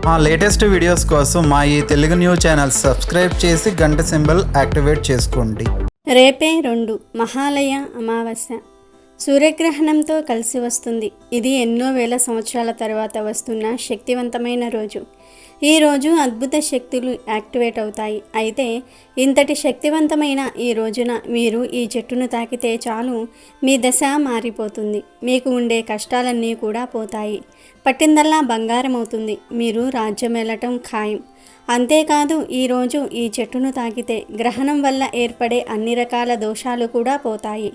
మా latest videos కోసం మా ఈ తెలుగు న్యూస్ ఛానల్ సబ్స్క్రైబ్ చేసి గంట సింబల్ యాక్టివేట్ చేసుకోండి. రేపే 2 మహాలయ అమావాస్య సూర్యగ్రహణంతో కలిసి వస్తుంది. ఇది ఎన్నో వేల సంవత్సరాల తర్వాత వస్తున్న శక్తివంతమైన రోజు. ఈ రోజు అద్భుత శక్తులు యాక్టివేట్ అవుతాయి. అయితే ఇంతటి శక్తివంతమైన ఈ రోజున మీరు ఈ చెట్టును తాకితే చాలు, మీ దశ మారిపోతుంది. మీకు ఉండే కష్టాలన్నీ కూడా పోతాయి. పట్టిందల్లా బంగారం అవుతుంది. మీరు రాజ్యం వెళ్ళటం ఖాయం. అంతేకాదు, ఈరోజు ఈ చెట్టును తాకితే గ్రహణం వల్ల ఏర్పడే అన్ని రకాల దోషాలు కూడా పోతాయి.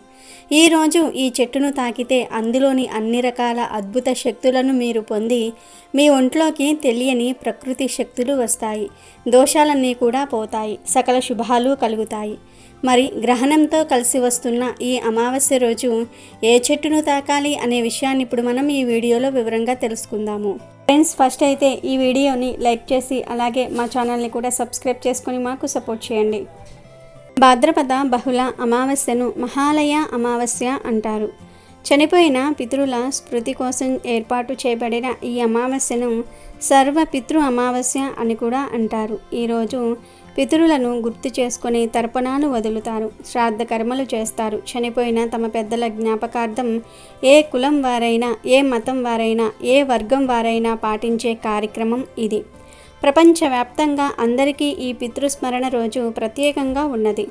ఈరోజు ఈ చెట్టును తాకితే అందులోని అన్ని రకాల అద్భుత శక్తులను మీరు పొంది మీ ఒంట్లోకి తెలియని ప్రకృతి శక్తులు వస్తాయి. దోషాలన్నీ కూడా పోతాయి. సకల శుభాలు కలుగుతాయి. మరి గ్రహణంతో కలిసి వస్తున్న ఈ అమావాస్య రోజు ఏ చెట్టును తాకాలి అనే విషయాన్ని ఇప్పుడు మనం ఈ వీడియోలో వివరంగా తెలుసుకుందాము. ఫ్రెండ్స్, ఫస్ట్ అయితే ఈ వీడియోని లైక్ చేసి అలాగే మా ఛానల్ని కూడా సబ్స్క్రైబ్ చేసుకొని మాకు సపోర్ట్ చేయండి. భాద్రపద బహుళ అమావాస్యను మహాలయ అమావాస్య అంటారు. చనిపోయిన పితరుల స్మృతి కోసం ఏర్పాటు చేయబడిన ఈ అమావాస్యను సర్వ పితృ అమావాస్య అని కూడా అంటారు. ఈరోజు పితరులను గుర్తు చేసుకొని తర్పణాలు వదులుతారు, శ్రాద్ధ కర్మలు చేస్తారు. చనిపోయిన తమ పెద్దల జ్ఞాపకార్థం ఏ కులం వారైనా, ఏ మతం వారైనా, ఏ వర్గం వారైనా పాటించే కార్యక్రమం ఇది. ప్రపంచవ్యాప్తంగా అందరికీ ఈ పితృస్మరణ రోజు ప్రత్యేకంగా ఉన్నది.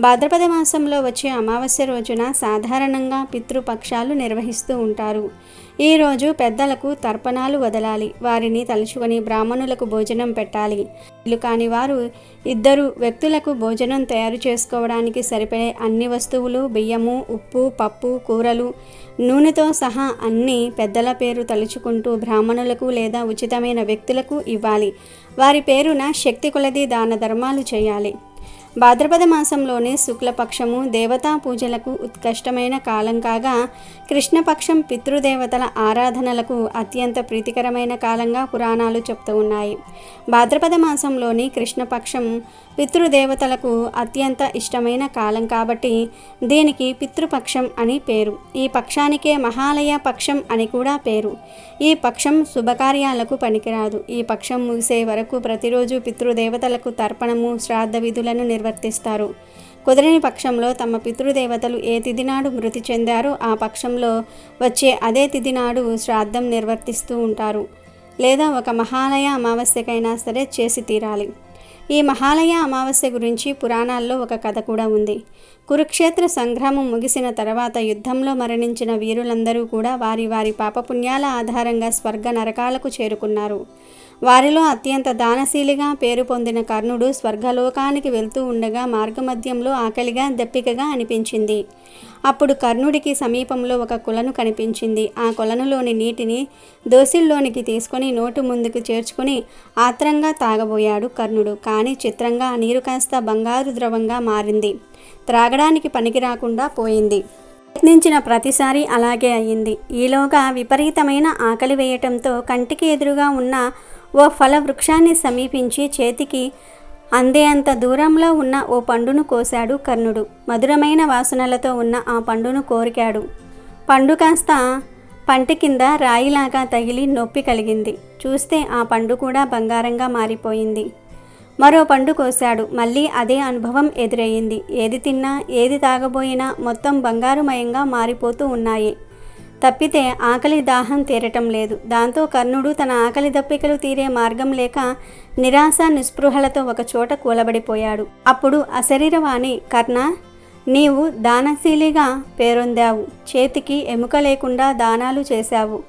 భాద్రపద మాసంలో వచ్చే అమావాస్య రోజున సాధారణంగా పితృపక్షాలు నిర్వహిస్తూ ఉంటారు. ఈరోజు పెద్దలకు తర్పణాలు వదలాలి. వారిని తలుచుకొని బ్రాహ్మణులకు భోజనం పెట్టాలి. ఇల్లు కాని వారు 2 వ్యక్తులకు భోజనం తయారు చేసుకోవడానికి సరిపడే అన్ని వస్తువులు, బియ్యము, ఉప్పు, పప్పు, కూరలు, నూనెతో సహా అన్ని పెద్దల పేరు తలుచుకుంటూ బ్రాహ్మణులకు లేదా ఉచితమైన వ్యక్తులకు ఇవ్వాలి. వారి పేరున శక్తి కొలది దాన ధర్మాలు చేయాలి. భాద్రపద మాసంలోనే శుక్లపక్షము దేవతా పూజలకు ఉత్కృష్టమైన కాలం కాగా, కృష్ణపక్షం పితృదేవతల ఆరాధనలకు అత్యంత ప్రీతికరమైన కాలంగా పురాణాలు చెప్తూ ఉన్నాయి. భాద్రపద మాసంలోని కృష్ణపక్షం పితృదేవతలకు అత్యంత ఇష్టమైన కాలం కాబట్టి దీనికి పితృపక్షం అని పేరు. ఈ పక్షానికే మహాలయ పక్షం అని కూడా పేరు. ఈ పక్షం శుభకార్యాలకు పనికిరాదు. ఈ పక్షం ముగిసే వరకు ప్రతిరోజు పితృదేవతలకు తర్పణము, శ్రాద్ధ విధులను నిర్వర్తిస్తారు. కుదరని పక్షంలో తమ పితృదేవతలు ఏ తిథి నాడు మృతి చెందారో ఆ పక్షంలో వచ్చే అదే తిథి నాడు శ్రాద్ధం నిర్వర్తిస్తూ ఉంటారు. లేదా ఒక మహాలయ అమావాస్యకైనా సరే చేసి తీరాలి. ఈ మహాలయ అమావాస్య గురించి పురాణాల్లో ఒక కథ కూడా ఉంది. కురుక్షేత్ర సంగ్రామం ముగిసిన తర్వాత యుద్ధంలో మరణించిన వీరులందరూ కూడా వారి వారి పాపపుణ్యాల ఆధారంగా స్వర్గ నరకాలకు చేరుకున్నారు. వారిలో అత్యంత దానశీలిగా పేరు పొందిన కర్ణుడు స్వర్గలోకానికి వెళ్తూ ఉండగా మార్గమధ్యంలో ఆకలిగా, దప్పికగా అనిపించింది. అప్పుడు కర్ణుడికి సమీపంలో ఒక కొలను కనిపించింది. ఆ కొలనులోని నీటిని దోసిల్లోనికి తీసుకొని నోటు ముందుకు చేర్చుకుని ఆత్రంగా తాగబోయాడు కర్ణుడు. కానీ చిత్రంగా ఆ నీరు కాస్త బంగారు ద్రవంగా మారింది. త్రాగడానికి పనికి రాకుండా పోయింది. ప్రయత్నించిన ప్రతిసారి అలాగే అయ్యింది. ఈలోగా విపరీతమైన ఆకలి వేయటంతో కంటికి ఎదురుగా ఉన్న ఓ ఫల వృక్షాన్ని సమీపించి చేతికి అందే అంత దూరంలో ఉన్న ఓ పండును కోశాడు కర్ణుడు. మధురమైన వాసనలతో ఉన్న ఆ పండును కోరికాడు. పండు కాస్త పంటి కింద రాయిలాగా తగిలి నొప్పి కలిగింది. చూస్తే ఆ పండు కూడా బంగారంగా మారిపోయింది. మరో పండు కోశాడు. మళ్ళీ అదే అనుభవం ఎదురయ్యింది. ఏది తిన్నా, ఏది తాగబోయినా మొత్తం బంగారుమయంగా మారిపోతూ ఉన్నాయి. తప్పితే ఆకలి, దాహం తీరటం లేదు. దాంతో కర్ణుడు తన ఆకలి దప్పికలు తీరే మార్గం లేక నిరాశ నిస్పృహలతో ఒక చోట కూలబడిపోయాడు. అప్పుడు అశరీరవాణి, కర్ణ, నీవు దానశీలిగా పేరొందావు. చేతికి ఎముక లేకుండా దానాలు చేశావు.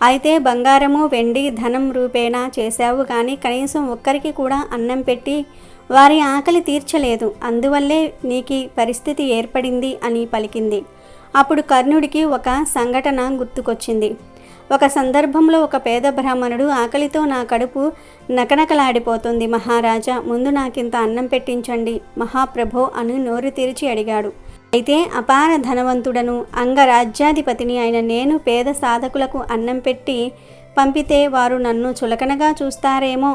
అయితే బంగారము, వెండి, ధనం రూపేణా చేశావు, కానీ కనీసం ఒక్కరికి కూడా అన్నం పెట్టి వారి ఆకలి తీర్చలేదు. అందువల్లే నీకు పరిస్థితి ఏర్పడింది అని పలికింది. అప్పుడు కర్ణుడికి ఒక సంఘటన గుర్తుకొచ్చింది. ఒక సందర్భంలో ఒక పేద బ్రాహ్మణుడు, ఆకలితో నా కడుపు నకనకలాడిపోతుంది మహారాజా, ముందు నాకింత అన్నం పెట్టించండి మహాప్రభో అని నోరు తెరిచి అడిగాడు. అయితే అపార ధనవంతుడను, అంగరాజ్యాధిపతిని అయిన నేను పేద సాధకులకు అన్నం పెట్టి పంపితే వారు నన్ను చులకనగా చూస్తారేమో,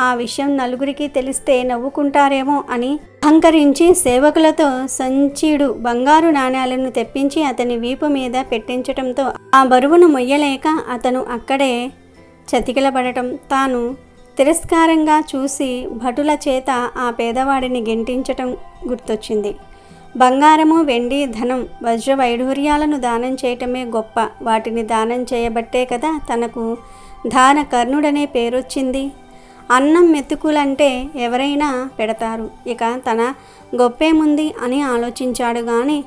ఆ విషయం నలుగురికి తెలిస్తే నవ్వుకుంటారేమో అని అహంకరించి సేవకులతో సంచీడు బంగారు నాణ్యాలను తెప్పించి అతని వీపు మీద పెట్టించటంతో ఆ బరువును మొయ్యలేక అతను అక్కడే చతికిలబడటం, తాను తిరస్కారంగా చూసి భటుల చేత ఆ పేదవాడిని గెంటించటం గుర్తొచ్చింది. బంగారము, వెండి, ధనం, వజ్ర వైఢూర్యాలను దానం చేయటమే గొప్ప. వాటిని దానం చేయబట్టే కదా తనకు దాన కర్ణుడనే పేరొచ్చింది. అన్నం మెతుకులంటే ఎవరైనా పెడతారు, ఇక తన గొప్పేముంది అని ఆలోచించాడు గాని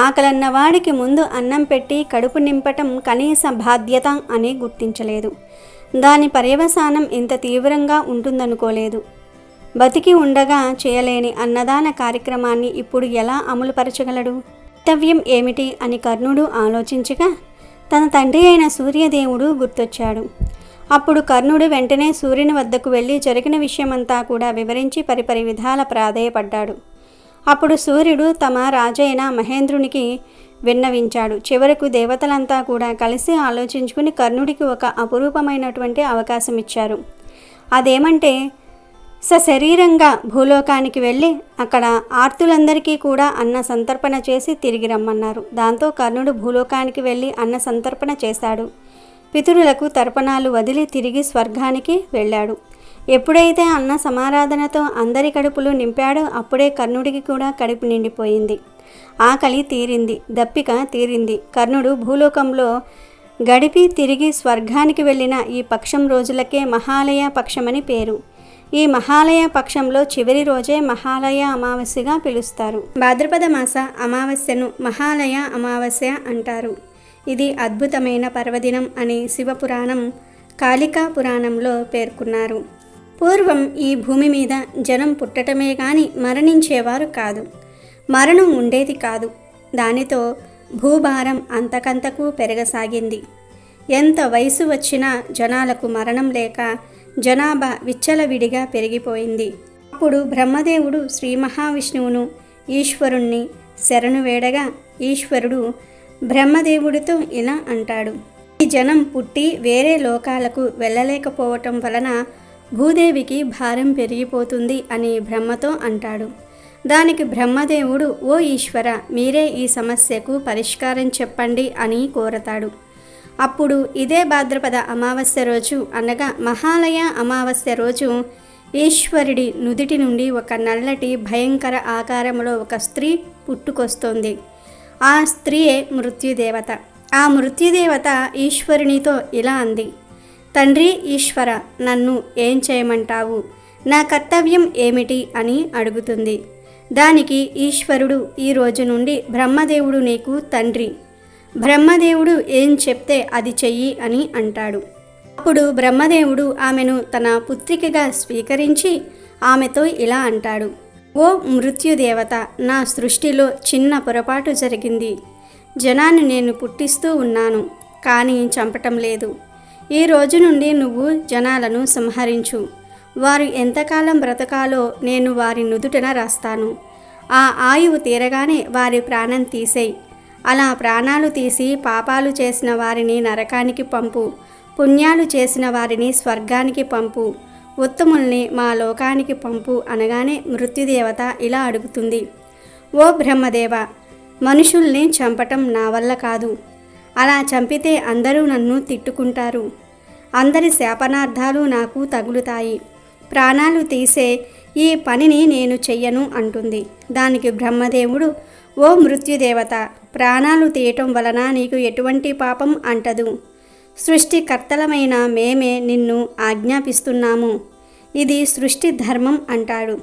ఆకలన్న వాడికి ముందు అన్నం పెట్టి కడుపు నింపటం కనీస బాధ్యత అని గుర్తించలేదు. దాని పర్యవసానం ఇంత తీవ్రంగా ఉంటుందనుకోలేదు. బతికి ఉండగా చేయలేని అన్నదాన కార్యక్రమాన్ని ఇప్పుడు ఎలా అమలుపరచగలడు? కర్తవ్యం ఏమిటి అని కర్ణుడు ఆలోచించగా తన తండ్రి అయిన సూర్యదేవుడు గుర్తొచ్చాడు. అప్పుడు కర్ణుడు వెంటనే సూర్యుని వద్దకు వెళ్ళి జరిగిన విషయమంతా కూడా వివరించి పరిపరి విధాల ప్రాధేయపడ్డాడు. అప్పుడు సూర్యుడు తమ రాజైన మహేంద్రునికి విన్నవించాడు. చివరకు దేవతలంతా కూడా కలిసి ఆలోచించుకుని కర్ణుడికి ఒక అపురూపమైనటువంటి అవకాశం ఇచ్చారు. అదేమంటే సశరీరంగా భూలోకానికి వెళ్ళి అక్కడ ఆర్తులందరికీ కూడా అన్న సంతర్పణ చేసి తిరిగి రమ్మన్నారు. దాంతో కర్ణుడు భూలోకానికి వెళ్ళి అన్న సంతర్పణ చేశాడు. పితరులకు తర్పణాలు వదిలి తిరిగి స్వర్గానికి వెళ్ళాడు. ఎప్పుడైతే అన్న సమారాధనతో అందరి కడుపులు నింపాడో అప్పుడే కర్ణుడికి కూడా కడుపు నిండిపోయింది. ఆకలి తీరింది, దప్పిక తీరింది. కర్ణుడు భూలోకంలో గడిపి తిరిగి స్వర్గానికి వెళ్ళిన ఈ పక్షం రోజులకే మహాలయ పక్షమని పేరు. ఈ మహాలయ పక్షంలో చివరి రోజే మహాలయ అమావాస్యగా పిలుస్తారు. భాద్రపద మాస అమావాస్యను మహాలయ అమావాస్య అంటారు. ఇది అద్భుతమైన పర్వదినం అని శివపురాణం, కాళికా పురాణంలో పేర్కొన్నారు. పూర్వం ఈ భూమి మీద జనం పుట్టటమే కానీ మరణించేవారు కాదు. మరణం ఉండేది కాదు. దానితో భూభారం అంతకంతకు పెరగసాగింది. ఎంత వయసు వచ్చినా జనాలకు మరణం లేక జనాభా విచ్చలవిడిగా పెరిగిపోయింది. అప్పుడు బ్రహ్మదేవుడు శ్రీ మహావిష్ణువును, ఈశ్వరుణ్ణి శరణు వేడగా ఈశ్వరుడు బ్రహ్మదేవుడితో ఇలా అంటాడు: ఈ జనం పుట్టి వేరే లోకాలకు వెళ్ళలేకపోవటం వలన భూదేవికి భారం పెరిగిపోతుంది అని బ్రహ్మతో అంటాడు. దానికి బ్రహ్మదేవుడు, ఓ ఈశ్వర, మీరే ఈ సమస్యకు పరిష్కారం చెప్పండి అని కోరతాడు. అప్పుడు ఇదే భాద్రపద అమావాస్య రోజు అనగా మహాలయ అమావాస్య రోజు ఈశ్వరుడి నుదిటి నుండి ఒక నల్లటి భయంకర ఆకారంలో ఒక స్త్రీ పుట్టుకొస్తోంది. ఆ స్త్రీయే మృత్యుదేవత. ఆ మృత్యుదేవత ఈశ్వరునితో ఇలా అంది: తండ్రి ఈశ్వర, నన్ను ఏం చేయమంటావు? నా కర్తవ్యం ఏమిటి అని అడుగుతుంది. దానికి ఈశ్వరుడు, ఈ రోజు నుండి బ్రహ్మదేవుడు నీకు తండ్రి. బ్రహ్మదేవుడు ఏం చెప్తే అది చెయ్యి అని అంటాడు. అప్పుడు బ్రహ్మదేవుడు ఆమెను తన పుత్రికగా స్వీకరించి ఆమెతో ఇలా అంటాడు: ఓ మృత్యుదేవత, నా సృష్టిలో చిన్న పొరపాటు జరిగింది. జనాన్ని నేను పుట్టిస్తూ ఉన్నాను, కానీ చంపటం లేదు. ఈ రోజు నుండి నువ్వు జనాలను సంహరించు. వారు ఎంతకాలం బ్రతకాలో నేను వారి నుదుటన రాస్తాను. ఆ ఆయువు తీరగానే వారి ప్రాణం తీసేయి. అలా ప్రాణాలు తీసి పాపాలు చేసిన వారిని నరకానికి పంపు, పుణ్యాలు చేసిన వారిని స్వర్గానికి పంపు, ఉత్తముల్ని మా లోకానికి పంపు అనగానే మృత్యుదేవత ఇలా అడుగుతుంది: ఓ బ్రహ్మదేవ, మనుషుల్ని చంపటం నా వల్ల కాదు. అలా చంపితే అందరూ నన్ను తిట్టుకుంటారు. అందరి శాపనార్థాలు నాకు తగులుతాయి. ప్రాణాలు తీసే ఈ పనిని నేను చెయ్యను అంటుంది. దానికి బ్రహ్మదేవుడు, ఓ మృత్యుదేవత, ప్రాణాలు తీయటం వలన నీకు ఎటువంటి పాపం అంటదు. సృష్టికర్తలమైన మేమే నిన్ను ఆజ్ఞాపిస్తున్నాము. ఇది సృష్టి ధర్మం అంటాడు.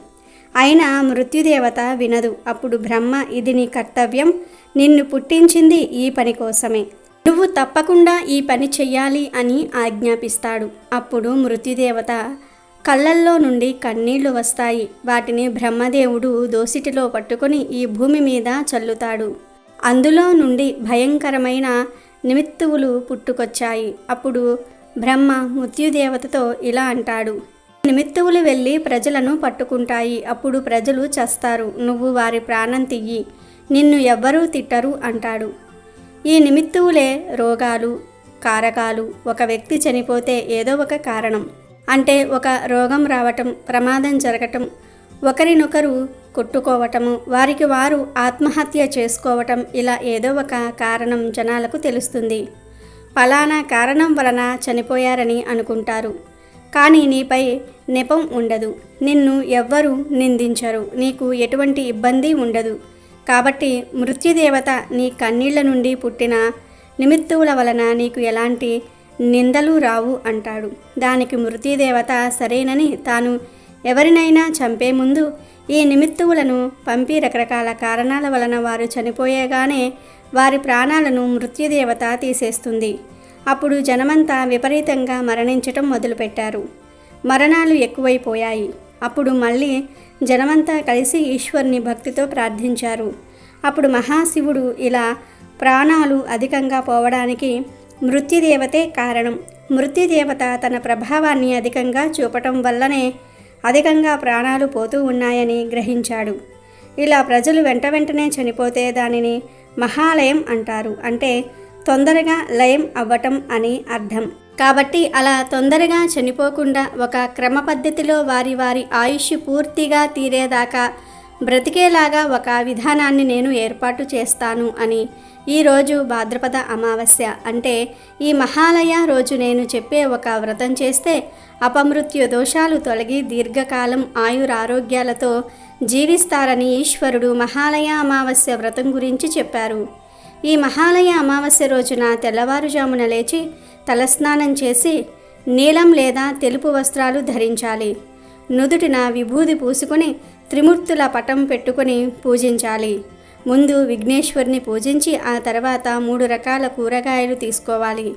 అయినా మృత్యుదేవత వినదు. అప్పుడు బ్రహ్మ, ఇది నీ కర్తవ్యం. నిన్ను పుట్టించింది ఈ పని కోసమే. నువ్వు తప్పకుండా ఈ పని చెయ్యాలి అని ఆజ్ఞాపిస్తాడు. అప్పుడు మృత్యుదేవత కళ్ళల్లో నుండి కన్నీళ్లు వస్తాయి. వాటిని బ్రహ్మదేవుడు దోసిటిలో పట్టుకొని ఈ భూమి మీద చల్లుతాడు. అందులో నుండి భయంకరమైన నిమిత్తువులు పుట్టుకొచ్చాయి. అప్పుడు బ్రహ్మ మృత్యుదేవతతో ఇలా అంటాడు: నిమిత్తువులు వెళ్ళి ప్రజలను పట్టుకుంటాయి. అప్పుడు ప్రజలు చస్తారు. నువ్వు వారి ప్రాణం తీయి, నిన్ను ఎవ్వరూ తిట్టరు అంటాడు. ఈ నిమిత్తువులే రోగాలు, కారకాలు. ఒక వ్యక్తి చనిపోతే ఏదో ఒక కారణం, అంటే ఒక రోగం రావటం, ప్రమాదం జరగటం, ఒకరినొకరు కొట్టుకోవటము, వారికి వారు ఆత్మహత్య చేసుకోవటం, ఇలా ఏదో ఒక కారణం జనాలకు తెలుస్తుంది. ఫలానా కారణం వలన చనిపోయారని అనుకుంటారు. కానీ నీపై నెపం ఉండదు, నిన్ను ఎవ్వరూ నిందించరు, నీకు ఎటువంటి ఇబ్బంది ఉండదు. కాబట్టి మృత్యుదేవత నీ కన్నీళ్ల నుండి పుట్టిన నిమిత్తువుల వలన నీకు ఎలాంటి నిందలు రావు అంటాడు. దానికి మృత్యుదేవత సరేనని తాను ఎవరినైనా చంపే ముందు ఈ నిమిత్తువులను పంపి రకరకాల కారణాల వలన వారు చనిపోయేగానే వారి ప్రాణాలను మృత్యుదేవత తీసేస్తుంది. అప్పుడు జనమంతా విపరీతంగా మరణించటం మొదలుపెట్టారు. మరణాలు ఎక్కువైపోయాయి. అప్పుడు మళ్ళీ జనమంతా కలిసి ఈశ్వరుని భక్తితో ప్రార్థించారు. అప్పుడు మహాశివుడు ఇలా ప్రాణాలు అధికంగా పోవడానికి మృత్యుదేవతే కారణం. మృత్యుదేవత తన ప్రభావాన్ని అధికంగా చూపటం వల్లనే అధికంగా ప్రాణాలు పోతూ ఉన్నాయని గ్రహించాడు. ఇలా ప్రజలు వెంటనే చనిపోతే దానిని మహాలయం అంటారు. అంటే తొందరగా లయం అవ్వటం అని అర్థం. కాబట్టి అలా తొందరగా చనిపోకుండా ఒక క్రమ పద్ధతిలో వారి వారి ఆయుష్ పూర్తిగా తీరేదాకా బ్రతికేలాగా ఒక విధానాన్ని నేను ఏర్పాటు చేస్తాను అని ఈరోజు భాద్రపద అమావాస్య అంటే ఈ మహాలయ రోజు నేను చెప్పే ఒక వ్రతం చేస్తే అపమృత్యు దోషాలు తొలగి దీర్ఘకాలం ఆయురారోగ్యాలతో జీవిస్తారని ఈశ్వరుడు మహాలయ అమావాస్య వ్రతం గురించి చెప్పారు. ఈ మహాలయ అమావాస్య రోజున తెల్లవారుజామున లేచి తలస్నానం చేసి నీలం లేదా తెలుపు వస్త్రాలు ధరించాలి. నుదుటిన విభూది పూసుకొని త్రిమూర్తుల పటం పెట్టుకొని పూజించాలి. ముందు విఘ్నేశ్వరుని పూజించి ఆ తర్వాత 3 రకాల కూరగాయలు తీసుకోవాలి.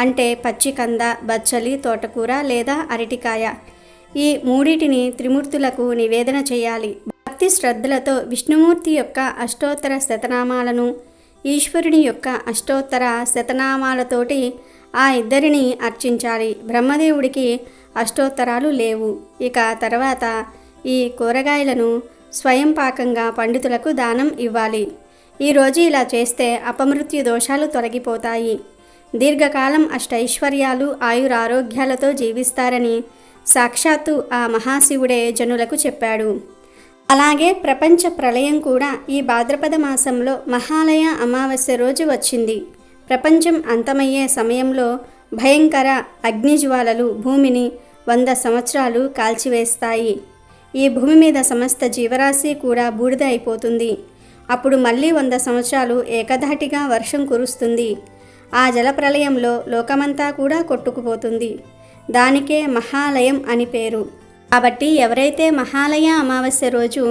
అంటే పచ్చి కంద, బచ్చలి, తోటకూర లేదా అరటికాయ. ఈ మూడిటిని త్రిమూర్తులకు నివేదన చేయాలి. భక్తి శ్రద్ధలతో విష్ణుమూర్తి యొక్క అష్టోత్తర శతనామాలను, ఈశ్వరుని యొక్క అష్టోత్తర శతనామాలతోటి ఆ ఇద్దరిని అర్చించాలి. బ్రహ్మదేవుడికి అష్టోత్తరాలు లేవు. ఇక తర్వాత ఈ కూరగాయలను స్వయం పాకంగా పండితులకు దానం ఇవ్వాలి. ఈరోజు ఇలా చేస్తే అపమృత్యు దోషాలు తొలగిపోతాయి. దీర్ఘకాలం అష్టైశ్వర్యాలు ఆయురారోగ్యాలతో జీవిస్తారని సాక్షాత్తు ఆ మహాశివుడే జనులకు చెప్పాడు. అలాగే ప్రపంచ ప్రళయం కూడా ఈ భాద్రపద మాసంలో మహాలయ అమావాస్య రోజు వచ్చింది. ప్రపంచం అంతమయ్యే సమయంలో భయంకర అగ్నిజ్వాలలు భూమిని 100 సంవత్సరాలు కాల్చివేస్తాయి. ఈ భూమి మీద సమస్త జీవరాశి కూడా బూడిద అయిపోతుంది. అప్పుడు మళ్ళీ 100 సంవత్సరాలు ఏకధాటిగా వర్షం కురుస్తుంది. ఆ జలప్రలయంలో లోకమంతా కూడా కొట్టుకుపోతుంది. దానికే మహాలయం అని పేరు. కాబట్టి ఎవరైతే మహాలయ అమావాస్య రోజు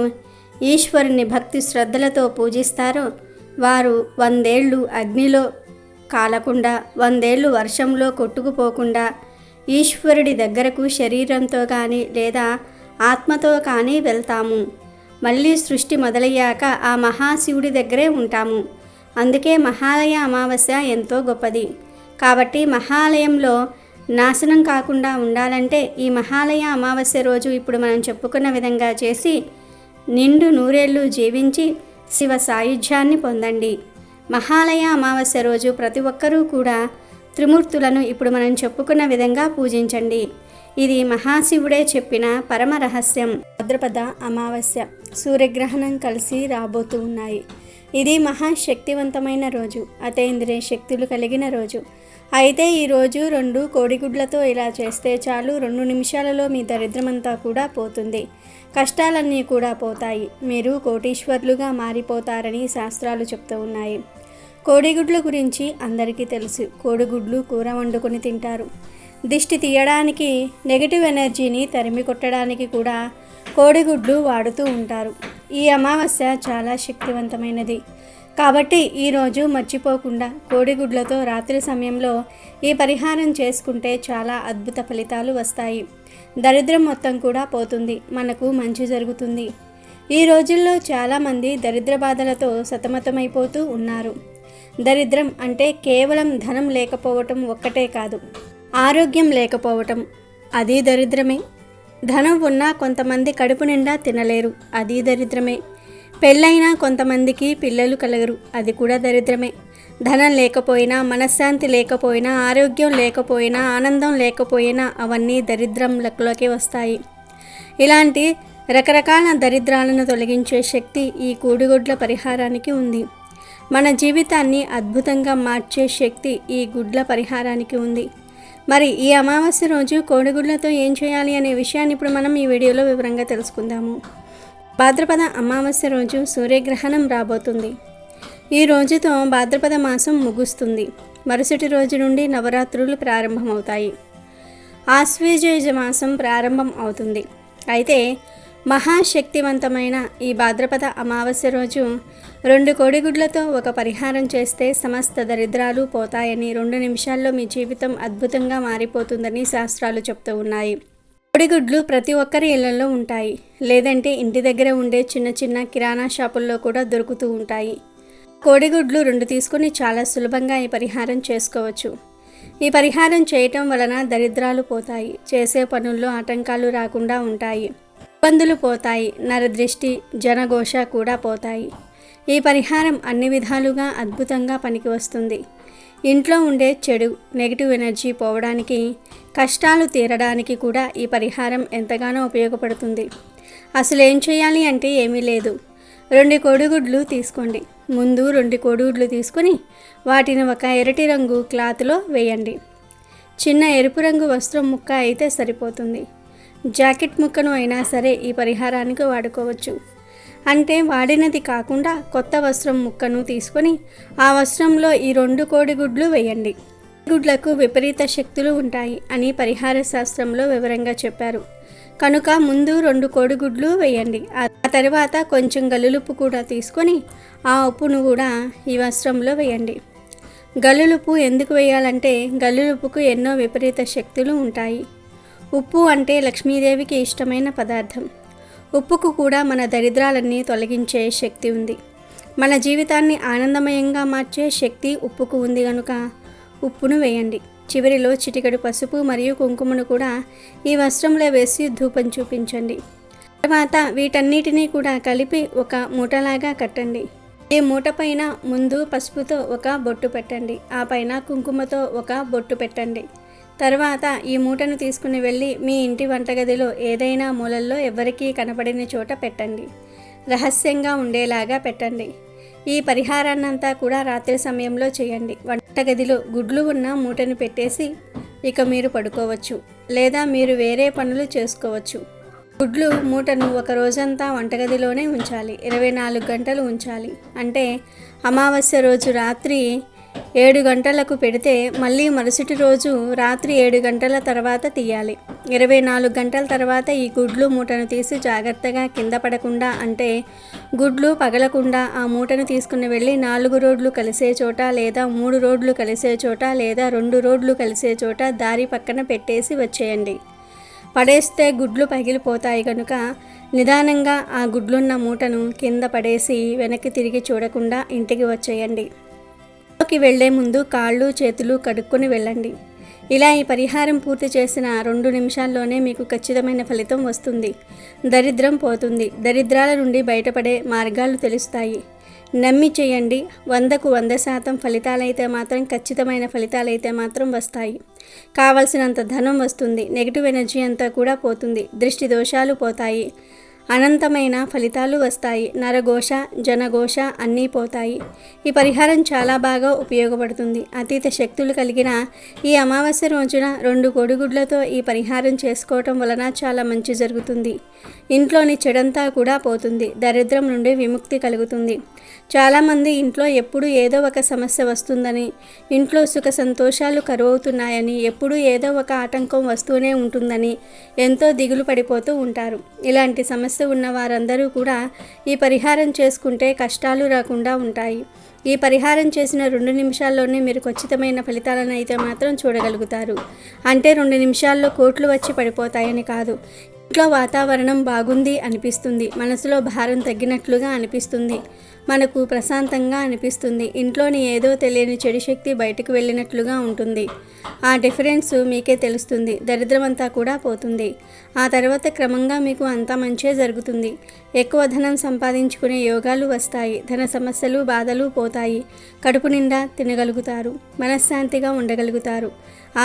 ఈశ్వరుని భక్తి శ్రద్ధలతో పూజిస్తారో వారు 100 ఏళ్ళు అగ్నిలో కాలకుండా, 100 ఏళ్ళు వర్షంలో కొట్టుకుపోకుండా ఈశ్వరుడి దగ్గరకు శరీరంతో కానీ లేదా ఆత్మతో కానీ వెళ్తాము. మళ్ళీ సృష్టి మొదలయ్యాక ఆ మహాశివుడి దగ్గరే ఉంటాము. అందుకే మహాలయ అమావాస్య ఎంతో గొప్పది. కాబట్టి మహాలయంలో నాశనం కాకుండా ఉండాలంటే ఈ మహాలయ అమావాస్య రోజు ఇప్పుడు మనం చెప్పుకున్న విధంగా చేసి నిండు 100 ఏళ్ళు జీవించి శివ సాయుధ్యాన్ని పొందండి. మహాలయ అమావాస్య రోజు ప్రతి ఒక్కరూ కూడా త్రిమూర్తులను ఇప్పుడు మనం చెప్పుకున్న విధంగా పూజించండి. ఇది మహాశివుడే చెప్పిన పరమ రహస్యం. భాద్రపద అమావాస్య సూర్యగ్రహణం కలిసి రాబోతూ ఉన్నాయి. ఇది మహాశక్తివంతమైన రోజు, అతీంద్రియ శక్తులు కలిగిన రోజు. అయితే ఈరోజు 2 కోడిగుడ్లతో ఇలా చేస్తే చాలు, 2 నిమిషాలలో మీ దరిద్రమంతా కూడా పోతుంది. కష్టాలన్నీ కూడా పోతాయి. మీరు కోటీశ్వర్లుగా మారిపోతారని శాస్త్రాలు చెప్తూ ఉన్నాయి. కోడిగుడ్ల గురించి అందరికీ తెలుసు. కోడిగుడ్లు కూర వండుకొని తింటారు. దిష్టి తీయడానికి, నెగిటివ్ ఎనర్జీని తరిమి కొట్టడానికి కూడా కోడిగుడ్లు వాడుతూ ఉంటారు. ఈ అమావాస్య చాలా శక్తివంతమైనది. కాబట్టి ఈరోజు మర్చిపోకుండా కోడిగుడ్లతో రాత్రి సమయంలో ఈ పరిహారం చేసుకుంటే చాలా అద్భుత ఫలితాలు వస్తాయి. దరిద్రం మొత్తం కూడా పోతుంది. మనకు మంచి జరుగుతుంది. ఈ రోజుల్లో చాలామంది దరిద్ర బాధలతో సతమతమైపోతూ ఉన్నారు. దరిద్రం అంటే కేవలం ధనం లేకపోవటం ఒక్కటే కాదు, ఆరోగ్యం లేకపోవటం అది దరిద్రమే. ధనం ఉన్నా కొంతమంది కడుపు నిండా తినలేరు, అది దరిద్రమే. పెళ్ళైనా కొంతమందికి పిల్లలు కలగరు, అది కూడా దరిద్రమే. ధనం లేకపోయినా, మనశ్శాంతి లేకపోయినా, ఆరోగ్యం లేకపోయినా, ఆనందం లేకపోయినా అవన్నీ దరిద్రం లెక్కలోకి వస్తాయి. ఇలాంటి రకరకాల దరిద్రాలను తొలగించే శక్తి ఈ కోడిగుడ్ల పరిహారానికి ఉంది. మన జీవితాన్ని అద్భుతంగా మార్చే శక్తి ఈ గుడ్ల పరిహారానికి ఉంది. మరి ఈ అమావాస్య రోజు కోడిగుడ్లతో ఏం చేయాలి అనే విషయాన్ని ఇప్పుడు మనం ఈ వీడియోలో వివరంగా తెలుసుకుందాము. భాద్రపద అమావాస్య రోజు సూర్యగ్రహణం రాబోతుంది. ఈ రోజుతో భాద్రపద మాసం ముగుస్తుంది. మరుసటి రోజు నుండి నవరాత్రులు ప్రారంభమవుతాయి. ఆశ్వేజ మాసం ప్రారంభం అవుతుంది. అయితే మహాశక్తివంతమైన ఈ భాద్రపద అమావాస్య రోజు 2 కోడిగుడ్లతో ఒక పరిహారం చేస్తే సమస్త దరిద్రాలు పోతాయని, 2 నిమిషాల్లో మీ జీవితం అద్భుతంగా మారిపోతుందని శాస్త్రాలు చెప్తూ ఉన్నాయి. కోడిగుడ్లు ప్రతి ఒక్కరి ఇళ్లలో ఉంటాయి, లేదంటే ఇంటి దగ్గర ఉండే చిన్న చిన్న కిరాణా షాపుల్లో కూడా దొరుకుతూ ఉంటాయి. కోడిగుడ్లు 2 తీసుకుని చాలా సులభంగా ఈ పరిహారం చేసుకోవచ్చు. ఈ పరిహారం చేయటం వలన దరిద్రాలు పోతాయి, చేసే పనుల్లో ఆటంకాలు రాకుండా ఉంటాయి, ఇబ్బందులు పోతాయి, నరదృష్టి జనఘోష కూడా పోతాయి. ఈ పరిహారం అన్ని విధాలుగా అద్భుతంగా పనికి వస్తుంది. ఇంట్లో ఉండే చెడు నెగిటివ్ ఎనర్జీ పోవడానికి, కష్టాలు తీరడానికి కూడా ఈ పరిహారం ఎంతగానో ఉపయోగపడుతుంది. అసలు ఏం చేయాలి అంటే ఏమీ లేదు. 2 కోడిగుడ్లు తీసుకోండి. ముందు 2 కోడిగుడ్లు తీసుకొని వాటిని ఒక ఎర్రటి రంగు క్లాత్లో వేయండి. చిన్న ఎరుపు రంగు వస్త్రం ముక్క అయితే సరిపోతుంది. జాకెట్ ముక్కను అయినా సరే ఈ పరిహారానికి వాడుకోవచ్చు. అంటే వాడినది కాకుండా కొత్త వస్త్రం ముక్కను తీసుకొని ఆ వస్త్రంలో ఈ 2 కోడిగుడ్లు వేయండి. గుడ్లకు విపరీత శక్తులు ఉంటాయి అని పరిహార శాస్త్రంలో వివరంగా చెప్పారు. కనుక ముందు 2 కోడిగుడ్లు వేయండి. ఆ తర్వాత కొంచెం గల్లులుప్పు కూడా తీసుకొని ఆ ఉప్పును కూడా ఈ వస్త్రంలో వేయండి. గల్లులుప్పు ఎందుకు వేయాలంటే గల్లులుప్పుకు ఎన్నో విపరీత శక్తులు ఉంటాయి. ఉప్పు అంటే లక్ష్మీదేవికి ఇష్టమైన పదార్థం. ఉప్పుకు కూడా మన దరిద్రాలన్నీ తొలగించే శక్తి ఉంది. మన జీవితాన్ని ఆనందమయంగా మార్చే శక్తి ఉప్పుకు ఉంది కనుక ఉప్పును వేయండి. చివరిలో చిటికెడు పసుపు మరియు కుంకుమను కూడా ఈ వస్త్రంలో వేసి ధూపం చూపించండి. తర్వాత వీటన్నిటినీ కూడా కలిపి ఒక మూటలాగా కట్టండి. ఈ మూట పైన ముందు పసుపుతో ఒక బొట్టు పెట్టండి, ఆ పైన కుంకుమతో ఒక బొట్టు పెట్టండి. తర్వాత ఈ మూటను తీసుకుని వెళ్ళి మీ ఇంటి వంటగదిలో ఏదైనా మూలల్లో ఎవ్వరికీ కనపడిన చోట పెట్టండి. రహస్యంగా ఉండేలాగా పెట్టండి. ఈ పరిహారాన్నంతా కూడా రాత్రి సమయంలో చేయండి. వంటగదిలో గుడ్లు ఉన్న మూటను పెట్టేసి ఇక మీరు పడుకోవచ్చు, లేదా మీరు వేరే పనులు చేసుకోవచ్చు. గుడ్లు మూటను ఒక రోజంతా వంటగదిలోనే ఉంచాలి. 24 గంటలు ఉంచాలి. అంటే అమావాస్య రోజు రాత్రి 7 గంటలకు పెడితే మళ్ళీ మరుసటి రోజు రాత్రి 7 గంటల తర్వాత తీయాలి. 24 గంటల తర్వాత ఈ గుడ్లు మూటను తీసి జాగ్రత్తగా కింద పడకుండా, అంటే గుడ్లు పగలకుండా ఆ మూటను తీసుకుని వెళ్ళి 4 రోడ్లు కలిసే చోట, లేదా 3 రోడ్లు కలిసే చోట, లేదా 2 రోడ్లు కలిసే చోట దారి పక్కన పెట్టేసి వచ్చేయండి. పడేస్తే గుడ్లు పగిలిపోతాయి కనుక నిదానంగా ఆ గుడ్లున్న మూటను కింద పడేసి వెనక్కి తిరిగి చూడకుండా ఇంటికి వచ్చేయండి. ఇంట్లోకి వెళ్లే ముందు కాళ్ళు చేతులు కడుక్కొని వెళ్ళండి. ఇలా ఈ పరిహారం పూర్తి చేసిన 2 నిమిషాల్లోనే మీకు ఖచ్చితమైన ఫలితం వస్తుంది. దరిద్రం పోతుంది. దరిద్రాల నుండి బయటపడే మార్గాలు తెలుస్తాయి. నమ్మి చేయండి. 100కు 100% ఫలితాలైతే మాత్రం, ఖచ్చితమైన ఫలితాలైతే మాత్రం వస్తాయి. కావలసినంత ధనం వస్తుంది. నెగిటివ్ ఎనర్జీ అంతా కూడా పోతుంది. దృష్టి దోషాలు పోతాయి. అనంతమైన ఫలితాలు వస్తాయి. నరఘోష జనఘోష అన్నీ పోతాయి. ఈ పరిహారం చాలా బాగా ఉపయోగపడుతుంది. అతీత శక్తులు కలిగిన ఈ అమావాస్య రోజున 2 కోడిగుడ్లతో ఈ పరిహారం చేసుకోవటం వలన చాలా మంచి జరుగుతుంది. ఇంట్లోని చెడంతా కూడా పోతుంది. దరిద్రం నుండి విముక్తి కలుగుతుంది. చాలామంది ఇంట్లో ఎప్పుడు ఏదో ఒక సమస్య వస్తుందని, ఇంట్లో సుఖ సంతోషాలు కరువవుతున్నాయని, ఎప్పుడు ఏదో ఒక ఆటంకం వస్తూనే ఉంటుందని ఎంతో దిగులు పడిపోతూ ఉంటారు. ఇలాంటి సమస్య ఉన్న వారందరూ కూడా ఈ పరిహారం చేసుకుంటే కష్టాలు రాకుండా ఉంటాయి. ఈ పరిహారం చేసిన 2 నిమిషాల్లోనే మీరు ఖచ్చితమైన ఫలితాలను అయితే మాత్రం చూడగలుగుతారు. అంటే 2 నిమిషాల్లో కోట్లు వచ్చి పడిపోతాయని కాదు. ఇంట్లో వాతావరణం బాగుంది అనిపిస్తుంది. మనసులో భారం తగ్గినట్లుగా అనిపిస్తుంది. మనకు ప్రశాంతంగా అనిపిస్తుంది. ఇంట్లోని ఏదో తెలియని చెడు శక్తి బయటకు వెళ్ళినట్లుగా ఉంటుంది. ఆ డిఫరెన్స్ మీకే తెలుస్తుంది. దరిద్రమంతా కూడా పోతుంది. ఆ తర్వాత క్రమంగా మీకు అంతా మంచే జరుగుతుంది. ఎక్కువ ధనం సంపాదించుకునే యోగాలు వస్తాయి. ధన సమస్యలు బాధలు పోతాయి. కడుపు నిండా తినగలుగుతారు. మనశ్శాంతిగా ఉండగలుగుతారు.